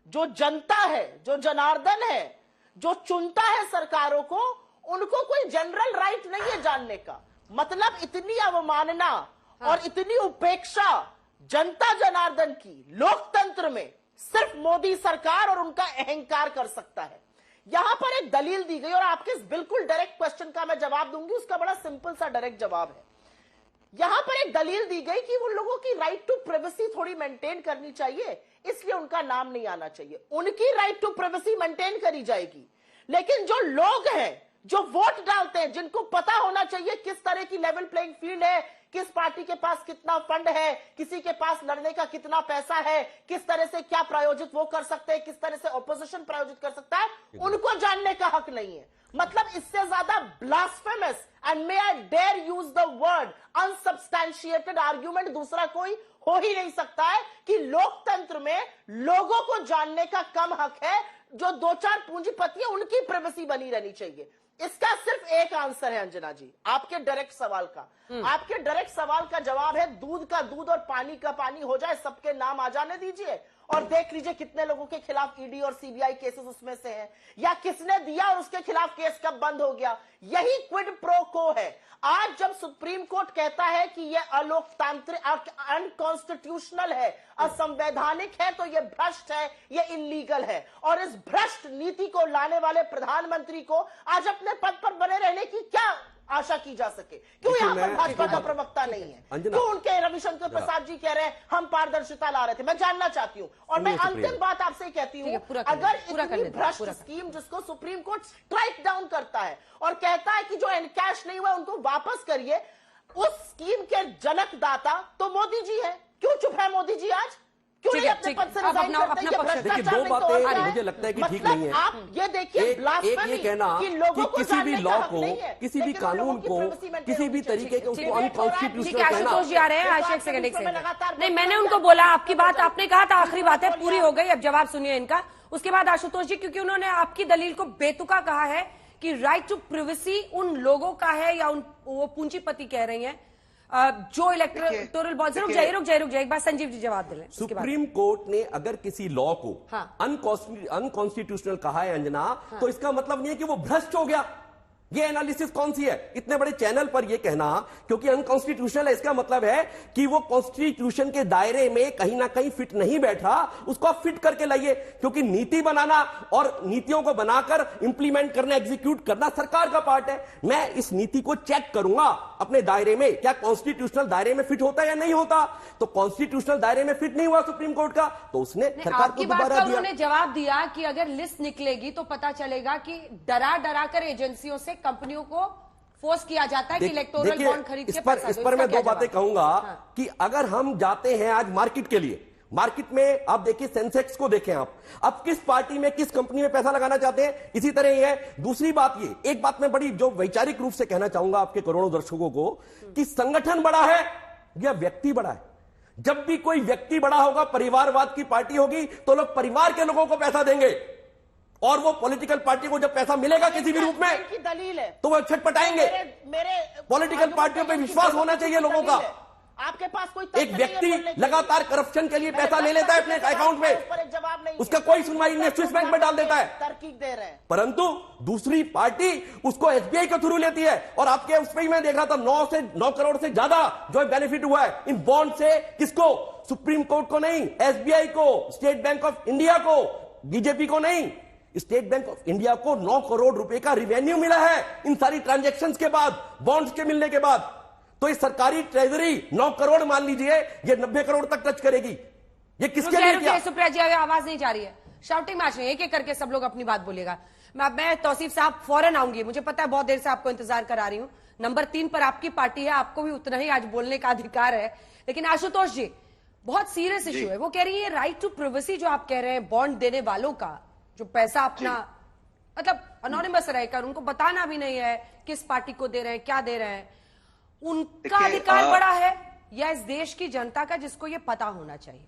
जो जनता है, जो जनार्दन है, जो चुनता है सरकारों को, उनको कोई जनरल राइट नहीं है जानने का। मतलब इतनी अवमानना और इतनी उपेक्षा जनता जनार्दन की लोकतंत्र में सिर्फ मोदी सरकार और उनका अहंकार कर सकता है। यहां पर एक दलील दी गई और आपके इस बिल्कुल डायरेक्ट क्वेश्चन का मैं जवाब दूंगी, उसका बड़ा सिंपल सा डायरेक्ट जवाब है। यहां पर एक दलील दी गई कि वो लोगों की राइट टू प्राइवेसी थोड़ी मेंटेन करनी चाहिए, इसलिए उनका नाम नहीं आना चाहिए। उनकी राइट टू प्राइवेसी मेंटेन करी जाएगी, लेकिन जो लोग हैं, जो वोट डालते हैं, जिनको पता होना चाहिए किस तरह की लेवल प्लेइंग फील्ड है, किस पार्टी के पास कितना फंड है, किसी के पास लड़ने का कितना पैसा है, किस तरह से क्या प्रायोजित वो कर सकते हैं, किस तरह से ऑपोजिशन प्रायोजित कर सकता है, उनको जानने का हक नहीं है। मतलब इससे ज्यादा blasphemous and may I dare use the word unsubstantiated argument दूसरा कोई हो ही नहीं सकता है कि लोकतंत्र में लोगों को जानने का कम हक है। जो दो चार पूंजीपति है उनकी प्राइवेसी बनी रहनी चाहिए। इसका सिर्फ एक आंसर है अंजना जी, आपके डायरेक्ट सवाल का। आपके डायरेक्ट सवाल का जवाब है दूध का दूध और पानी का पानी हो जाए, सबके नाम आ जाने दीजिए और देख लीजिए कितने लोगों के खिलाफ ईडी और सीबीआई केसेस उसमें से हैं, या किसने दिया और उसके खिलाफ केस कब बंद हो गया। यही क्विड प्रो को है। आज जब सुप्रीम कोर्ट कहता है कि यह अलोकतांत्रिक, अनकॉन्स्टिट्यूशनल है, असंवैधानिक है, तो यह भ्रष्ट है, यह इलीगल है। और इस भ्रष्ट नीति को लाने वाले प्रधानमंत्री को आज अपने पद पर बने रहने की क्या आशा की जा सके? क्यों यहाँ पर भाजपा का प्रवक्ता नहीं है? क्यों उनके रविशंकर प्रसाद जी कह रहे हैं हम पारदर्शिता ला रहे थे? मैं जानना चाहती हूँ। और मैं अंतिम बात आपसे ही कहती हूँ, अगर इतनी भ्रष्ट स्कीम जिसको सुप्रीम कोर्ट स्ट्राइक डाउन करता है और कहता है कि जो एनकैश नहीं हुआ उनको वापस करिए, उस स्कीम के जनक दाता तो मोदी जी है। क्यों चुप है मोदी जी आज? देखिए दो बातें मुझे लगता है कि ठीक नहीं है। आप ये देखिए, एक ये कहना कि किसी भी लॉ को, किसी भी कानून को, किसी भी तरीके के उसको अनकॉन्स्टिट्यूशनल कहना। आशुतोष जी आ रहे हैं, एक सेकंड। नहीं, मैंने उनको बोला, आपकी बात आपने कहा था, आखिरी बात है, पूरी हो गई, अब जवाब सुनिए इनका। उसके बाद आशुतोष जी, क्योंकि उन्होंने आपकी दलील को बेतुका कहा है कि राइट टू प्राइवेसी उन लोगों का है या वो पूंजीपति कह रही हैं जो इलेक्टोरल बॉन्ड्स। रुक जाइए एक बार संजीव जी जवाब दे लें। सुप्रीम कोर्ट ने अगर किसी लॉ को अनकॉन्स्टिट्यूशनल कहा है अंजना, तो इसका मतलब नहीं है कि वो भ्रष्ट हो गया। ये एनालिसिस कौन सी है इतने बड़े चैनल पर ये कहना क्योंकि अनकॉन्स्टिट्यूशनल है, इसका मतलब है कि वो कॉन्स्टिट्यूशन के दायरे में कहीं ना कहीं फिट नहीं बैठ रहा, उसको आप फिट करके लाइए। क्योंकि नीति बनाना और नीतियों को बनाकर इंप्लीमेंट करना, एग्जीक्यूट करना सरकार का पार्ट है। मैं इस नीति को चेक करूंगा अपने दायरे में, क्या कॉन्स्टिट्यूशनल दायरे में फिट होता है या नहीं होता। तो कॉन्स्टिट्यूशनल दायरे में फिट नहीं हुआ सुप्रीम कोर्ट का, तो उसने सरकार को दोबारा दिया। उन्होंने जवाब दिया कि अगर लिस्ट निकलेगी तो पता चलेगा कि डरा कर एजेंसियों से कंपनियों को फोर्स किया जाता है कि इलेक्टोरल बॉन्ड खरीद के पैसा दो। इस पर मैं दो बातें कहूंगा कि अगर हम जाते हैं आज मार्केट के लिए, मार्केट में आप देखिए सेंसेक्स को देखें आप, अब किस पार्टी में किस कंपनी में पैसा लगाना चाहते हैं, इसी तरह ही है। दूसरी बात ये, एक बात मैं बड़ी जो वैचारिक रूप से कहना चाहूंगा आपके करोड़ों दर्शकों को कि संगठन बड़ा है या व्यक्ति बड़ा है। जब भी कोई व्यक्ति बड़ा होगा, परिवारवाद की पार्टी होगी, तो लोग परिवार के लोगों को पैसा देंगे और वो पॉलिटिकल पार्टी को जब पैसा मिलेगा किसी भी रूप में की दलील है तो वो छटपटाएंगे। पॉलिटिकल पार्टियों पे विश्वास होना चाहिए लोगों का। आपके पास कोई एक व्यक्ति लगातार करप्शन के लिए पैसा ले लेता है अपने अकाउंट में, जवाब नहीं, उसका कोई सुनवाई नहीं, स्विस बैंक में डाल देता है, तरकीब दे रहे हैं। परंतु दूसरी पार्टी उसको एसबीआई के थ्रू लेती है। और आपके उस पर मैं देख रहा था 9 करोड़ से ज्यादा जो बेनिफिट हुआ है इन बॉन्ड से। किसको? सुप्रीम कोर्ट को नहीं, एसबीआई को, स्टेट बैंक ऑफ इंडिया को, बीजेपी को नहीं, स्टेट बैंक ऑफ इंडिया को 9 करोड़ रुपए का रिवेन्यू मिला है इन सारी ट्रांजैक्शंस के बाद, बॉन्ड्स के मिलने के बाद। तो ये सरकारी ट्रेजरी 9 करोड़ मान लीजिए, ये 90 करोड़ तक टच करेगी। ये किसके लिए किया? सुप्रिया जी आवाज नहीं जा रही है, शाउटिंग मैच में एक करके सब लोग अपनी बात बोलिएगा। मैं तौसीफ साहब फौरन आऊंगी, मुझे पता है बहुत देर से आपको इंतजार करा रही हूं। नंबर 3 पर आपकी पार्टी है, आपको भी उतना ही आज बोलने का अधिकार है। लेकिन आशुतोष जी, बहुत सीरियस इश्यू है। वो कह रही है राइट टू प्राइवेसी जो आप कह रहे हैं बॉन्ड देने वालों का, जो पैसा अपना मतलब अनोनिमस रहकर उनको बताना भी नहीं है किस पार्टी को दे रहे हैं, क्या दे रहे हैं, उनका अधिकार बड़ा है या इस देश की जनता का जिसको ये पता होना चाहिए?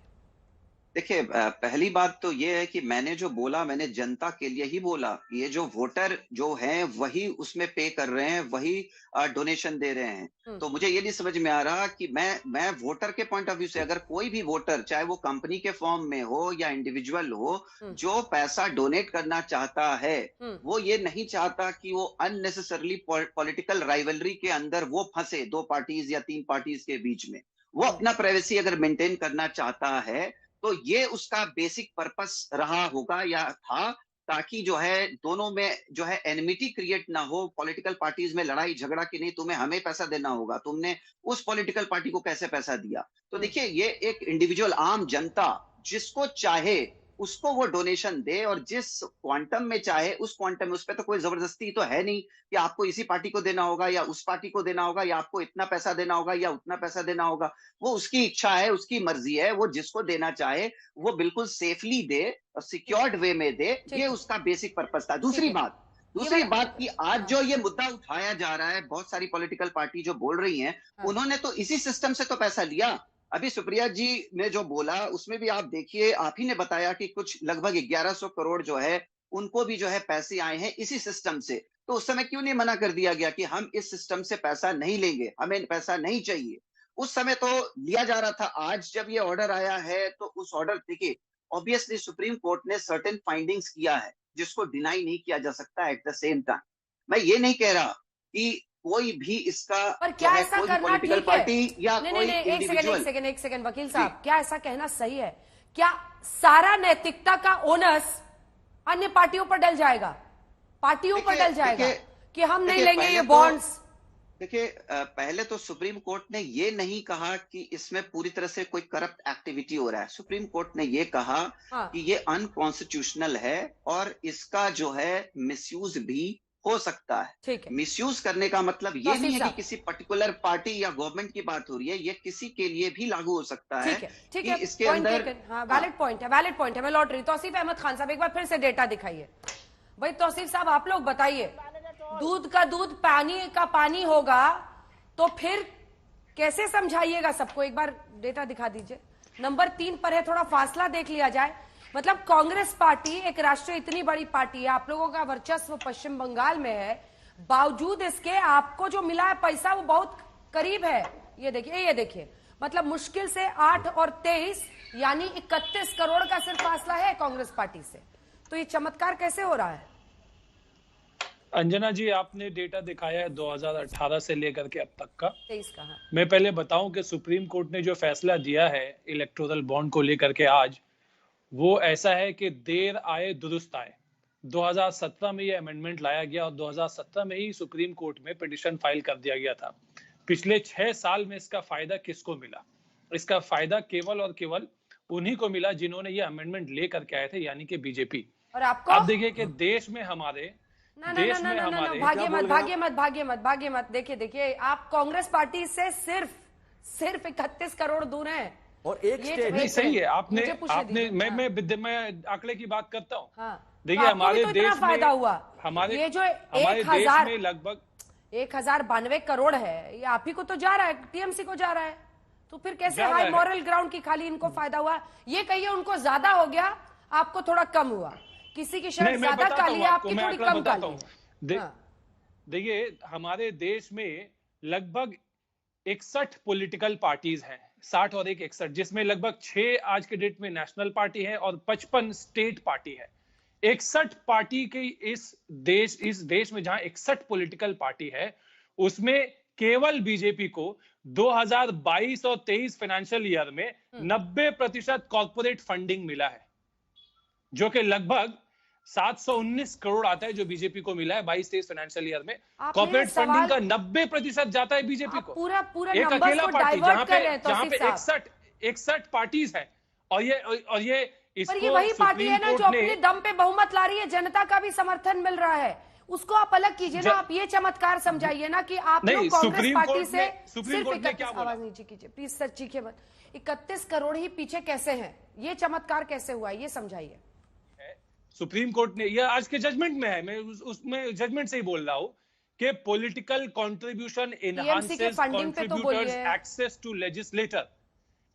देखिए, पहली बात तो ये है कि मैंने जो बोला मैंने जनता के लिए ही बोला। ये जो वोटर जो हैं वही उसमें पे कर रहे हैं, वही डोनेशन दे रहे हैं। तो मुझे ये नहीं समझ में आ रहा कि मैं वोटर के पॉइंट ऑफ व्यू से, अगर कोई भी वोटर चाहे वो कंपनी के फॉर्म में हो या इंडिविजुअल हो, जो पैसा डोनेट करना चाहता है वो ये नहीं चाहता कि वो अननेसेसरली पॉलिटिकल राइवलरी के अंदर वो फंसे 2 पार्टीज या 3 पार्टीज के बीच में। वो अपना प्राइवेसी अगर मेंटेन करना चाहता है तो ये उसका बेसिक पर्पस रहा होगा या था, ताकि जो है दोनों में जो है एनिमिटी क्रिएट ना हो, पॉलिटिकल पार्टीज में लड़ाई झगड़ा कि नहीं तुम्हें हमें पैसा देना होगा, तुमने उस पॉलिटिकल पार्टी को कैसे पैसा दिया। तो देखिए, ये एक इंडिविजुअल आम जनता जिसको चाहे उसको वो डोनेशन दे और जिस क्वांटम में चाहे उस क्वांटम में, उस पर तो कोई जबरदस्ती तो है नहीं कि आपको इसी पार्टी को देना होगा या उस पार्टी को देना होगा या आपको इतना पैसा देना होगा या उतना पैसा देना होगा। वो उसकी इच्छा है, उसकी मर्जी है, वो जिसको देना चाहे वो बिल्कुल सेफली दे और सिक्योर्ड वे में दे। ये उसका बेसिक पर्पस था। दूसरी बात कि आज जो ये मुद्दा उठाया जा रहा है, बहुत सारी पॉलिटिकल पार्टी जो बोल रही हैं, उन्होंने तो इसी सिस्टम से तो पैसा लिया। अभी सुप्रिया जी ने जो बोला उसमें भी आप देखिए, आप ही ने बताया कि कुछ लगभग 1100 करोड़ जो है उनको भी जो है पैसे आए हैं इसी सिस्टम से। तो उस समय क्यों नहीं मना कर दिया गया कि हम इस सिस्टम से पैसा नहीं लेंगे, हमें पैसा नहीं चाहिए? उस समय तो लिया जा रहा था। आज जब ये ऑर्डर आया है तो उस ऑर्डर, देखिए ऑब्वियसली सुप्रीम कोर्ट ने सर्टेन फाइंडिंग्स किया है जिसको डिनाई नहीं किया जा सकता। एट द सेम टाइम मैं ये नहीं कह रहा कि कोई भी इसका पर क्या ऐसा करना पॉलिटिकल पार्टी या नहीं, कोई नहीं, इंडिविजुअल। एक सेकंड वकील साहब, क्या ऐसा कहना सही है? क्या सारा नैतिकता का ओनस अन्य पार्टियों पर डल जाएगा, पार्टियों पर डल जाएगा कि हम नहीं लेंगे ये बॉन्ड्स? देखिए, पहले तो सुप्रीम कोर्ट ने ये नहीं कहा कि इसमें पूरी तरह से कोई करप्ट एक्टिविटी हो रहा है। सुप्रीम कोर्ट ने ये कहा कि ये अनकॉन्स्टिट्यूशनल है और इसका जो है मिसयूज भी हो सकता है। ठीक है। मिसयूज करने का मतलब ये नहीं है कि किसी पर्टिकुलर पार्टी या गवर्नमेंट की बात हो रही है, ये किसी के लिए भी लागू हो सकता है। ठीक है, इसके अंदर वैलिड पॉइंट है। मैं लौट रही तौसीफ अहमद खान साहब, एक बार फिर से डेटा दिखाइए भाई। तौसीफ साहब, आप लोग बताइए, दूध का दूध पानी का पानी होगा तो फिर कैसे समझाइएगा सबको? एक बार डेटा दिखा दीजिए। नंबर 3 पर है, थोड़ा फासला देख लिया जाए। मतलब कांग्रेस पार्टी एक राष्ट्रीय इतनी बड़ी पार्टी है, आप लोगों का वर्चस्व पश्चिम बंगाल में है, बावजूद इसके आपको जो मिला है पैसा वो बहुत करीब है। ये देखिए मतलब मुश्किल से 8 और 23 यानी 31 करोड़ का सिर्फ फासला है कांग्रेस पार्टी से। तो ये चमत्कार कैसे हो रहा है? अंजना जी, आपने डेटा दिखाया है 2018 से लेकर के अब तक का। 23 का। मैं पहले बताऊं कि सुप्रीम कोर्ट ने जो फैसला दिया है इलेक्टोरल बॉन्ड को लेकर के आज, वो ऐसा है कि देर आए दुरुस्त आए। 2017 में ये अमेंडमेंट लाया गया और 2017 में ही सुप्रीम कोर्ट में पिटीशन फाइल कर दिया गया था। पिछले 6 साल में इसका फायदा किसको मिला? इसका फायदा केवल और केवल उन्हीं को मिला जिन्होंने ये अमेंडमेंट ले करके आए थे, यानी कि बीजेपी। और आपको आप देखिए कि देश में हमारे भाग्य मत। देखिए आप कांग्रेस पार्टी से सिर्फ 31 करोड़ दूर हैं। और एक स्टेट नहीं, सही है। आपने मैं आंकड़े की बात करता हूँ। देखिए, हमारे देश में फायदा हुआ, हमारे ये जो हमारे देश में लगभग 1092 करोड़ है, ये आप ही को तो जा रहा है, टीएमसी को जा रहा है। तो फिर कैसे हाई मॉरल ग्राउंड की खाली इनको फायदा हुआ? ये कहिए उनको ज्यादा हो गया, आपको थोड़ा कम हुआ। किसी की शर्ट ज्यादा काली है, आपकी थोड़ी कम काली। देखिए, हमारे देश में लगभग 61 पॉलिटिकल पार्टीज हैं, 60 और 61, जिसमें लगभग 6 आज के डेट में नेशनल पार्टी है और 55 स्टेट पार्टी है। 61 पार्टी की इस देश में जहां 61 पॉलिटिकल पार्टी है, उसमें केवल बीजेपी को 2022 और 23 फाइनेंशियल ईयर में 90% कॉर्पोरेट फंडिंग मिला है, जो कि लगभग 719 करोड़ आता है जो बीजेपी को मिला है 22-23 फाइनेंशियल ईयर में। कॉर्पोरेट फंडिंग का 90% जाता है बीजेपी को। पूरा एक अकेला पार्टी जहां पे 61 पार्टीज है। और ये पर ये वही पार्टी है ना जो अपने दम पे बहुमत ला रही है, जनता का भी समर्थन मिल रहा है, उसको आप अलग कीजिए ना। आप ये चमत्कार समझाइए ना कि आप लोग कांग्रेस पार्टी से सुप्रीम कोर्ट ने क्या बोला? आवाज नीचे कीजिए प्लीज सर, चीखिए मत। 31 करोड़ ही पीछे कैसे हैं? ये चमत्कार कैसे हुआ, ये समझाइए। सुप्रीम कोर्ट ने, यह आज के जजमेंट में है, मैं उसमें जजमेंट से ही बोल रहा हूं कि political contribution enhances contributors access to legislator.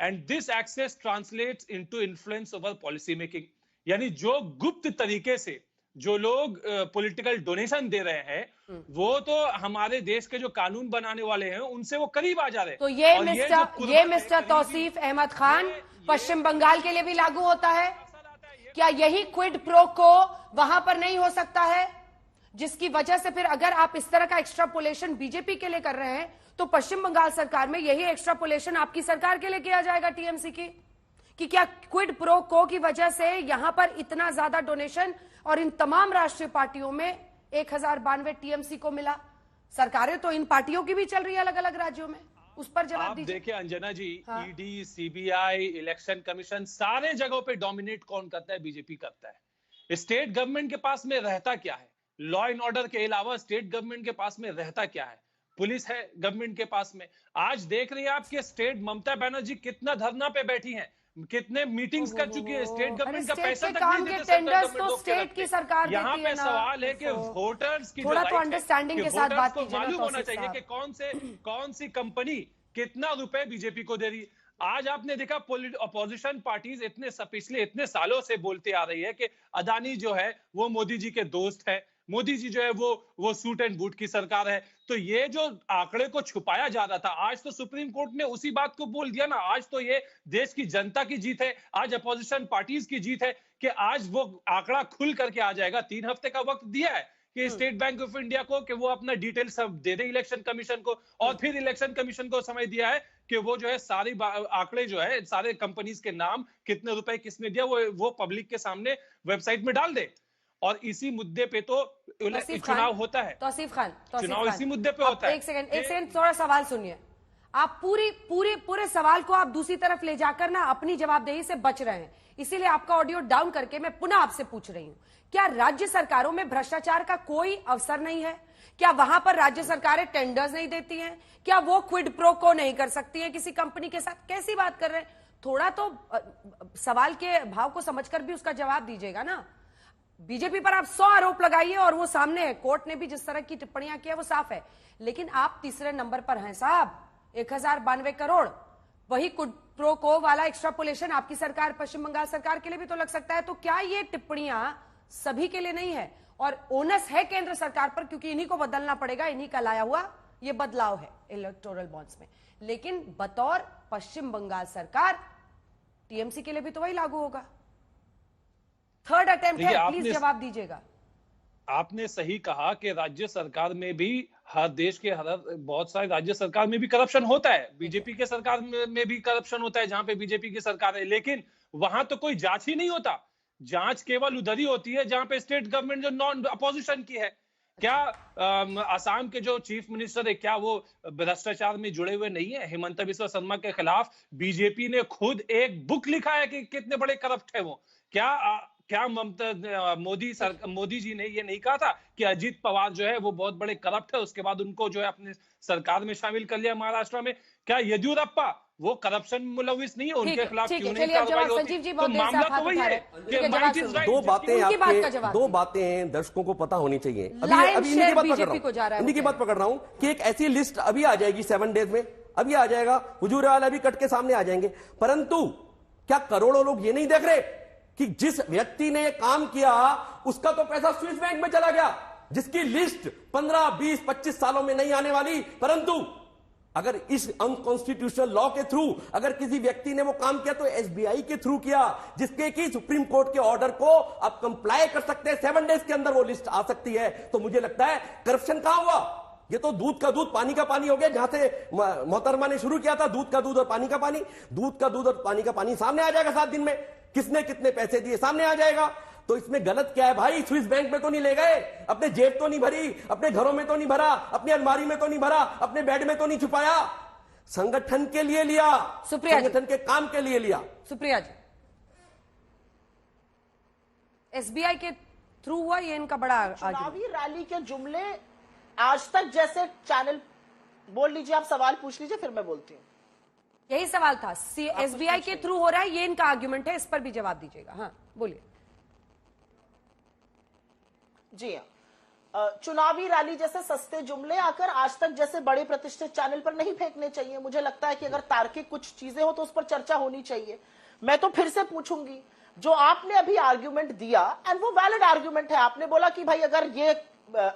And this access translates into influence over policy making. यानी जो गुप्त तरीके से जो लोग पॉलिटिकल डोनेशन दे रहे हैं वो तो हमारे देश के जो कानून बनाने वाले हैं उनसे वो करीब आ जा रहे हैं। तो ये मिस्टर तौसीफ अहमद खान पश्चिम बंगाल के लिए भी लागू होता है क्या? यही क्विड प्रो को वहां पर नहीं हो सकता है, जिसकी वजह से फिर अगर आप इस तरह का एक्स्ट्रापोलेशन बीजेपी के लिए कर रहे हैं तो पश्चिम बंगाल सरकार में यही एक्स्ट्रापोलेशन आपकी सरकार के लिए किया जाएगा टीएमसी की, कि क्या क्विड प्रो को की वजह से यहां पर इतना ज्यादा डोनेशन और इन तमाम राष्ट्रीय पार्टियों में 1092 टीएमसी को मिला? सरकारें तो इन पार्टियों की भी चल रही है अलग अलग राज्यों में, उस पर जवाब दीजिए। देखिए अंजना जी, हाँ। ईडी, सीबीआई, इलेक्शन कमीशन, सारे जगहों पे डोमिनेट कौन करता है? बीजेपी करता है। स्टेट गवर्नमेंट के पास में रहता क्या है? लॉ एंड ऑर्डर के अलावा स्टेट गवर्नमेंट के पास में रहता क्या है? पुलिस है गवर्नमेंट के पास में। आज देख रही है आपके स्टेट ममता बनर्जी कितना धरना पे बैठी हैं, कितने मीटिंग्स कर चुकी है। स्टेट गवर्नमेंट का पैसा तक नहीं देते टेंडर्स तो स्टेट की सरकार देती है ना। यहाँ पे सवाल है कि वोटर्स की थोड़ा तो अंडरस्टैंडिंग के साथ बात कीजिए। मालूम होना चाहिए कि कौन सी कंपनी कितना रुपए बीजेपी को दे रही। आज आपने देखा अपोजिशन पार्टीज पिछले इतने सालों से बोलते आ रही है कि अदानी जो है वो मोदी जी के दोस्त है, मोदी जी जो है वो सूट एंड बूट की सरकार है। तो ये जो आंकड़े को छुपाया जा रहा था, आज तो सुप्रीम कोर्ट ने उसी बात को बोल दिया ना। आज तो ये देश की जनता की जीत है, आज अपोजिशन पार्टीज की जीत है कि आज वो आंकड़ा खुल करके आ जाएगा। 3 हफ्ते का वक्त दिया है कि स्टेट बैंक ऑफ इंडिया को कि वो अपना डिटेल सब दे दे इलेक्शन कमीशन को, और फिर इलेक्शन कमीशन को समय दिया है कि वो जो है सारी आंकड़े जो है सारे कंपनीज के नाम, कितने रुपए किसने दिया, वो पब्लिक के सामने वेबसाइट में डाल दे। और इसी मुद्दे पे तो चुनाव होता है। तौसीफ खान, चुनाव इसी मुद्दे पे होता है। एक सेकंड थोड़ा सवाल सुनिए। आप पूरे सवाल को आप दूसरी तरफ ले जाकर ना अपनी जवाबदेही से बच रहे हैं, इसीलिए आपका ऑडियो डाउन करके मैं पुनः आपसे पूछ रही हूं, क्या राज्य सरकारों में भ्रष्टाचार का कोई अवसर नहीं है? क्या वहां पर राज्य सरकारें टेंडर्स नहीं देती हैं? क्या वो क्विड प्रो को नहीं कर सकती हैं किसी कंपनी के साथ? कैसी बात कर रहे हैं? थोड़ा तो सवाल के भाव को समझकर भी उसका जवाब दीजिएगा ना। बीजेपी पर आप 100 आरोप लगाइए और वो सामने है, कोर्ट ने भी जिस तरह की टिप्पणियां की है वो साफ है, लेकिन आप तीसरे नंबर पर हैं साहब। 1092 करोड़ वही क्विड प्रो को वाला एक्स्ट्रापोलेशन आपकी सरकार, पश्चिम बंगाल सरकार के लिए भी तो लग सकता है। तो क्या ये टिप्पणियां सभी के लिए नहीं है? और ओनस है केंद्र सरकार पर, क्योंकि इन्हीं को बदलना पड़ेगा, इन्हीं का लाया हुआ ये बदलाव है इलेक्टोरल बॉन्ड्स में। लेकिन बतौर पश्चिम बंगाल सरकार टीएमसी के लिए भी तो वही लागू होगा। थर्ड अटेम्प्ट है, प्लीज जवाब दीजिएगा। आपने सही कहा कि राज्य सरकार में भी, हर देश के बहुत सारे राज्य सरकार में भी करप्शन होता है। बीजेपी के सरकार में भी करप्शन होता है जहां पे बीजेपी की सरकार है, लेकिन वहां तो कोई जांच ही नहीं होता। जांच केवल उधर ही होती है जहां पे स्टेट गवर्नमेंट जो नॉन अपोजिशन की है। क्या असम के जो चीफ मिनिस्टर है, क्या वो भ्रष्टाचार में जुड़े हुए नहीं है? हिमंत बिस्वा शर्मा के खिलाफ बीजेपी ने खुद एक बुक लिखा है कि कितने बड़े करप्ट है वो। क्या मोदी जी ने ये नहीं कहा था कि अजीत पवार जो है वो बहुत बड़े करप्ट है, उसके बाद उनको जो है अपने सरकार में शामिल कर लिया महाराष्ट्र में? क्या येदियुरप्पा वो करप्शन मुलविस नहीं है? उनके खिलाफ क्यों नहीं कार्रवाई होती? तो मामला तो वही है कि माइट इज राइट। दो बातें दर्शकों को पता होनी चाहिए। अभी इन्हीं की बात पकड़ रहा हूं कि एक ऐसी लिस्ट अभी आ जाएगी 7 डेज में, अभी आ जाएगा, हुजूर वाला भी कट के सामने आ जाएंगे। परंतु क्या करोड़ों लोग ये नहीं देख रहे कि जिस व्यक्ति ने काम किया उसका तो पैसा स्विस बैंक में चला गया, जिसकी लिस्ट 15, 20, 25 सालों में नहीं आने वाली। परंतु अगर इस अनकॉन्स्टिट्यूशनल लॉ के थ्रू अगर किसी व्यक्ति ने वो काम किया तो एसबीआई के थ्रू किया, जिसके कि सुप्रीम कोर्ट के ऑर्डर को आप कंप्लाई कर सकते हैं, 7 डेज के अंदर वो लिस्ट आ सकती है। तो मुझे लगता है करप्शन कहां हुआ? ये तो दूध का दूध पानी का पानी हो गया। जहां से मोहतरमा ने शुरू किया था, दूध का दूध और पानी का पानी, दूध का दूध और पानी का पानी सामने आ जाएगा 7 दिन में। किसने कितने पैसे दिए सामने आ जाएगा। तो इसमें गलत क्या है भाई? स्विस बैंक में तो नहीं ले गए, अपने जेब तो नहीं भरी, अपने घरों में तो नहीं भरा, अपनी अलमारी में तो नहीं भरा, अपने बेड में तो नहीं छुपाया, संगठन के लिए लिया, संगठन के काम के लिए लिया। सुप्रिया जी, एसबीआई के थ्रू हुआ ये इनका बड़ा चुनावी रैली के जुमले आज तक जैसे चैनल बोल लीजिए, आप सवाल पूछ लीजिए फिर मैं बोलती हूँ। यही सवाल था, एसबीआई के थ्रू हो रहा है, ये इनका आर्ग्यूमेंट है, इस पर भी जवाब दीजिएगा। हाँ बोलिए। जी हाँ, चुनावी रैली जैसे सस्ते जुमले आकर आज तक जैसे बड़े प्रतिष्ठित चैनल पर नहीं फेंकने चाहिए। मुझे लगता है कि अगर तार्किक कुछ चीजें हो तो उस पर चर्चा होनी चाहिए। मैं तो फिर से पूछूंगी, जो आपने अभी आर्ग्यूमेंट दिया एंड वो वैलिड आर्ग्यूमेंट है, आपने बोला कि भाई अगर ये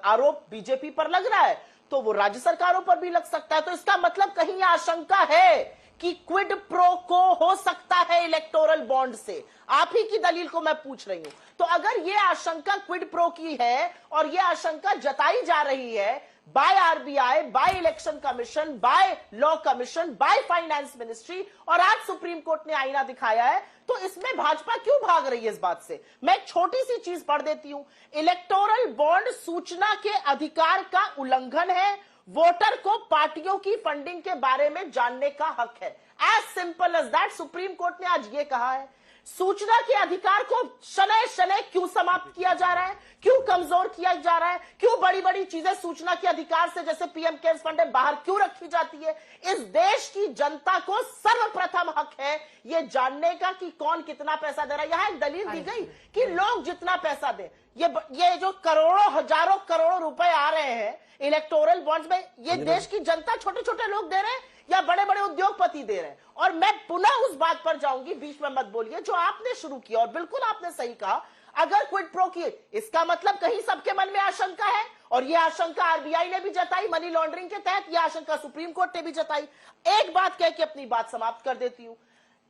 आरोप बीजेपी पर लग रहा है तो वो राज्य सरकारों पर भी लग सकता है, तो इसका मतलब कहीं आशंका है कि क्विड प्रो को हो सकता है इलेक्टोरल बॉन्ड से। आप ही की दलील को मैं पूछ रही हूं। तो अगर ये आशंका क्विड प्रो की है और ये आशंका जताई जा रही है by RBI, by election commission, by law commission, by finance ministry, और आज सुप्रीम कोर्ट ने आईना दिखाया है, तो इसमें भाजपा क्यों भाग रही है इस बात से? मैं एक छोटी सी चीज पढ़ देती हूं। इलेक्टोरल बॉन्ड सूचना के अधिकार का उल्लंघन है। वोटर को पार्टियों की फंडिंग के बारे में जानने का हक है। As simple as that. Supreme court ने आज ये कहा है। सूचना के अधिकार को शनै शनै क्यों समाप्त किया जा रहा है, क्यों कमजोर किया जा रहा है, क्यों बड़ी बड़ी चीजें सूचना के अधिकार से जैसे पीएम केयर्स फंड बाहर क्यों रखी जाती है? इस देश की जनता को सर्वप्रथम हक है ये जानने का कि कौन कितना पैसा दे रहा है। यहां एक दलील दी गई कि लोग जितना पैसा दे, ये जो करोड़ों हजारों करोड़ों रुपए आ रहे हैं इलेक्टोरल बॉन्ड्स में, ये देश की जनता, छोटे छोटे लोग दे रहे हैं या बड़े बड़े उद्योगपति दे रहे हैं? और मैं पुनः उस बात पर जाऊंगी, बीच में मत बोलिए, जो आपने शुरू किया, और बिल्कुल आपने सही कहा, अगर क्विड प्रो की, इसका मतलब कहीं सबके मन में आशंका है, और यह आशंका आरबीआई ने भी जताई मनी लॉन्ड्रिंग के तहत, यह आशंका सुप्रीम कोर्ट ने भी जताई। एक बात कह के अपनी बात समाप्त कर देती हूं।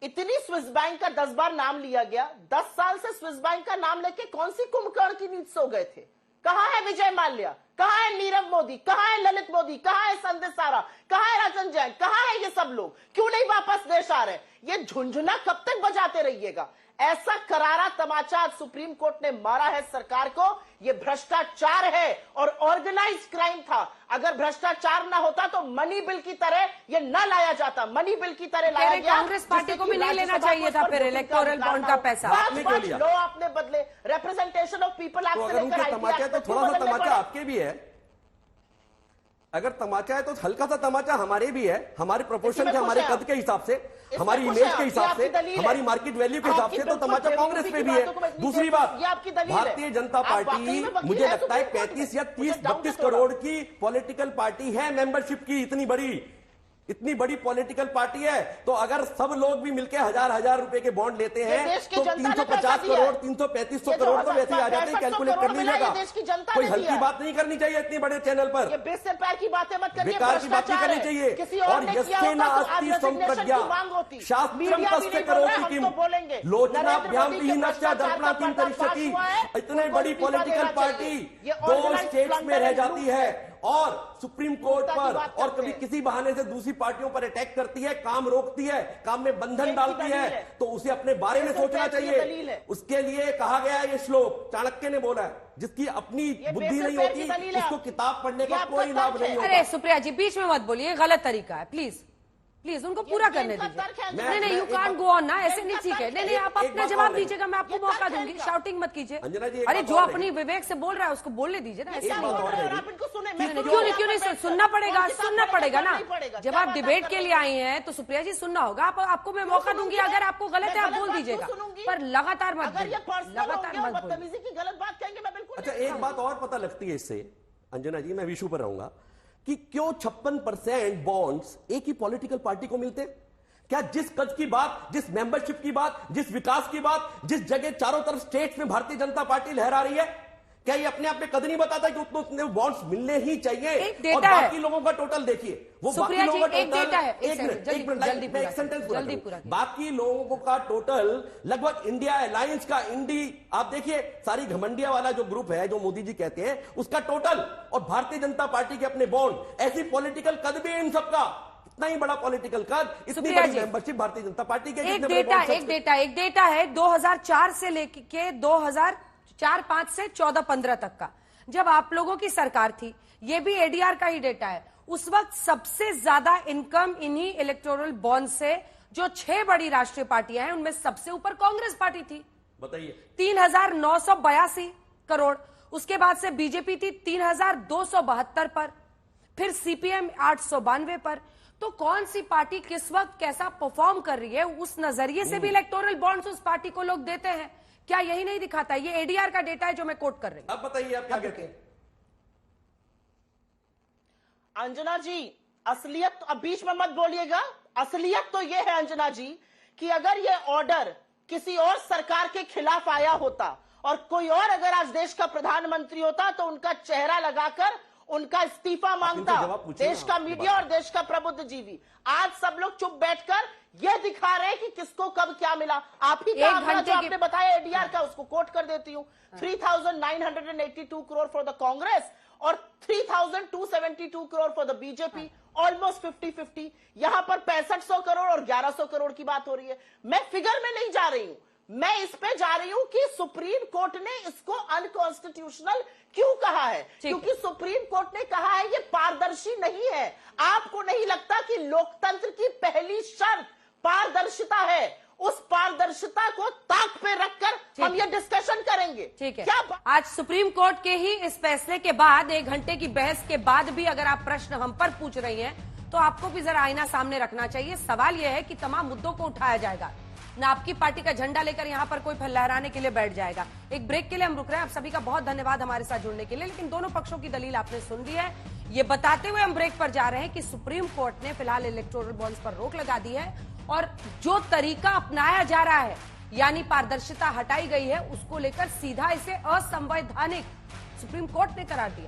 इतनी स्विस बैंक का 10 बार नाम लिया गया, 10 साल से स्विस बैंक का नाम लेके कौन सी कुंभकर्ण की नींद सो गए थे? कहां है विजय माल्या, कहां है नीरव मोदी, कहां है ललित मोदी, कहां है संजय सारा, कहां है राजन जैन, कहां है ये सब लोग? क्यों नहीं वापस देश आ रहे? ये झुंझुना कब तक बजाते रहिएगा? ऐसा करारा तमाचा आज सुप्रीम कोर्ट ने मारा है सरकार को। ये भ्रष्टाचार है और ऑर्गेनाइज क्राइम था। अगर भ्रष्टाचार ना होता तो मनी बिल की तरह ये न लाया जाता, मनी बिल की तरह लाया गया। कांग्रेस पार्टी को भी नहीं लेना चाहिए था फिर इलेक्टोरल बॉन्ड का पैसा। लो आपने बदले, रिप्रेजेंटेशन ऑफ पीपल एक्ट से लेकर तमाचा तो थोड़ा सा तमाचा आपके भी है। अगर तमाचा है तो हल्का सा तमाचा हमारे भी है, हमारे प्रोपोर्शन से, हमारे कद के हिसाब से, हमारी इमेज के हिसाब से, हमारी मार्केट वैल्यू के हिसाब से तो तमाचा कांग्रेस पे भी है। दूसरी बात, भारतीय जनता पार्टी मुझे लगता है 35 या 30-32 करोड़ की पॉलिटिकल पार्टी है, मेंबरशिप की इतनी बड़ी पॉलिटिकल पार्टी है। तो अगर सब लोग भी मिलकर हजार रुपए के बॉन्ड लेते हैं तो 350 करोड़ 335 करोड़ तो वैसे आ जाते हैं, कैलकुलेट कर लीजिएगा। कोई हल्की बात नहीं करनी चाहिए इतनी बड़े चैनल पर, बेकार की बातें मत करिए, बेकार की बात नहीं करनी चाहिए। और यस्ते नास्ति संप्रज्ञा शास्त्रम तस्य करोति किम लोचनाभ्याम विहीनस्य दर्पणातिं करिष्यति। इतनी बड़ी पॉलिटिकल पार्टी 2 स्टेट्स में रह जाती है और सुप्रीम कोर्ट पर और कभी किसी बहाने से दूसरी पार्टियों पर अटैक करती है, काम रोकती है, काम में बंधन डालती है, तो उसे अपने बारे में सोचना चाहिए। उसके लिए कहा गया ये श्लोक चाणक्य ने बोला है, जिसकी अपनी बुद्धि नहीं होती उसको किताब पढ़ने का कोई लाभ नहीं होता। अरे सुप्रिया जी बीच में मत बोलिए, गलत तरीका है। प्लीज उनको पूरा करने दीजिए। नहीं यू कांट गो ऑन ना, ऐसे नहीं, ठीक है। नहीं आप अपना जवाब दीजिएगा, मैं आपको मौका दूंगी। शाउटिंग मत कीजिए। अरे जो अपनी विवेक से बोल रहा है उसको बोलने दीजिए ना, ऐसे क्यों नहीं सुनना पड़ेगा ना। जब आप डिबेट के लिए आई हैं तो सुप्रिया जी सुनना होगा। आपको मैं मौका दूंगी, अगर आपको गलत है आप बोल दीजिएगा, पर लगातार मत बोलिए। अच्छा एक बात और पता लगती है इससे, अंजना जी मैं विषु पर रहूंगा, कि क्यों 56% बॉन्ड्स एक ही पॉलिटिकल पार्टी को मिलते? क्या जिस कद की बात, जिस मेंबरशिप की बात, जिस विकास की बात, जिस जगह चारों तरफ स्टेट्स में भारतीय जनता पार्टी लहरा रही है, क्या ये अपने आप में कद नहीं बताता कि उतने बॉन्ड्स मिलने ही चाहिए? और बाकी लोगों का टोटल देखिए, वो बाकी लोगों का टोटल, बाकी लोगों का टोटल लगभग इंडिया अलायंस का आप देखिए सारी घमंडिया वाला जो ग्रुप है जो मोदी जी कहते हैं उसका टोटल, और भारतीय जनता पार्टी के अपने बॉन्ड, ऐसी पॉलिटिकल कद भी है इन सबका। इतना ही बड़ा पॉलिटिकल कद, इतनी बड़ी मेंबरशिप भारतीय जनता पार्टी के। एक डेटा है 2004 से लेके 2004-5 से 14-15 तक का, जब आप लोगों की सरकार थी। ये भी एडीआर का ही डेटा है। उस वक्त सबसे ज्यादा इनकम इन्हीं इलेक्टोरल बॉन्ड से, जो 6 बड़ी राष्ट्रीय पार्टियां हैं उनमें सबसे ऊपर कांग्रेस पार्टी थी, बताइए 3,982 करोड़। उसके बाद से बीजेपी थी 3,272 पर, फिर सीपीएम 892 पर। तो कौन सी पार्टी किस वक्त कैसा परफॉर्म कर रही है, उस नजरिए से भी इलेक्टोरल बॉन्ड्स उस पार्टी को लोग देते हैं। क्या यही नहीं दिखाता? ये एडीआर का डेटा है जो मैं कोट कर रही हूं। अब बताइए आप क्या कहते हैं? अंजना जी, असलियत तो, अब बीच में मत बोलिएगा, असलियत तो यह है अंजना जी कि अगर यह ऑर्डर किसी और सरकार के खिलाफ आया होता और कोई और अगर आज देश का प्रधानमंत्री होता तो उनका चेहरा लगाकर उनका इस्तीफा मांगता देश का मीडिया और देश का प्रबुद्ध जीवी। आज सब लोग चुप बैठकर यह दिखा रहे हैं कि किसको कब क्या मिला। आप ही का जो आपने बताया एडीआर का, उसको कोट कर देती हूं, 3,982 करोड़ फॉर द कांग्रेस और 3,272 crore for the BJP, almost 50-50। यहां पर 6500 करोड़ और 1100 करोड़ की बात हो रही है। मैं फिगर में नहीं जा रही हूं, मैं इस पे जा रही हूं कि सुप्रीम कोर्ट ने इसको अनकॉन्स्टिट्यूशनल क्यों कहा है, क्योंकि सुप्रीम कोर्ट ने कहा है ये पारदर्शी नहीं है। आपको नहीं लगता कि लोकतंत्र की पहली शर्त पारदर्शिता है? उस पारदर्शिता को ताक पे रखकर हम ये डिस्कशन करेंगे। ठीक है, क्या आज सुप्रीम कोर्ट के ही इस फैसले के बाद 1 घंटे की बहस के बाद भी अगर आप प्रश्न हम पर पूछ रही हैं तो आपको भी जरा आईना सामने रखना चाहिए। सवाल यह है कि तमाम मुद्दों को उठाया जाएगा, ना आपकी पार्टी का झंडा लेकर यहां पर कोई लहराने के लिए बैठ जाएगा। एक ब्रेक के लिए हम रुक रहे हैं। आप सभी का बहुत धन्यवाद हमारे साथ जुड़ने के लिए, लेकिन दोनों पक्षों की दलील आपने सुन ली है। ये बताते हुए हम ब्रेक पर जा रहे हैं कि सुप्रीम कोर्ट ने फिलहाल इलेक्टोरल बॉन्ड्स पर रोक लगा दी है और जो तरीका अपनाया जा रहा है यानी पारदर्शिता हटाई गई है, उसको लेकर सीधा इसे असंवैधानिक सुप्रीम कोर्ट ने करार दिया है।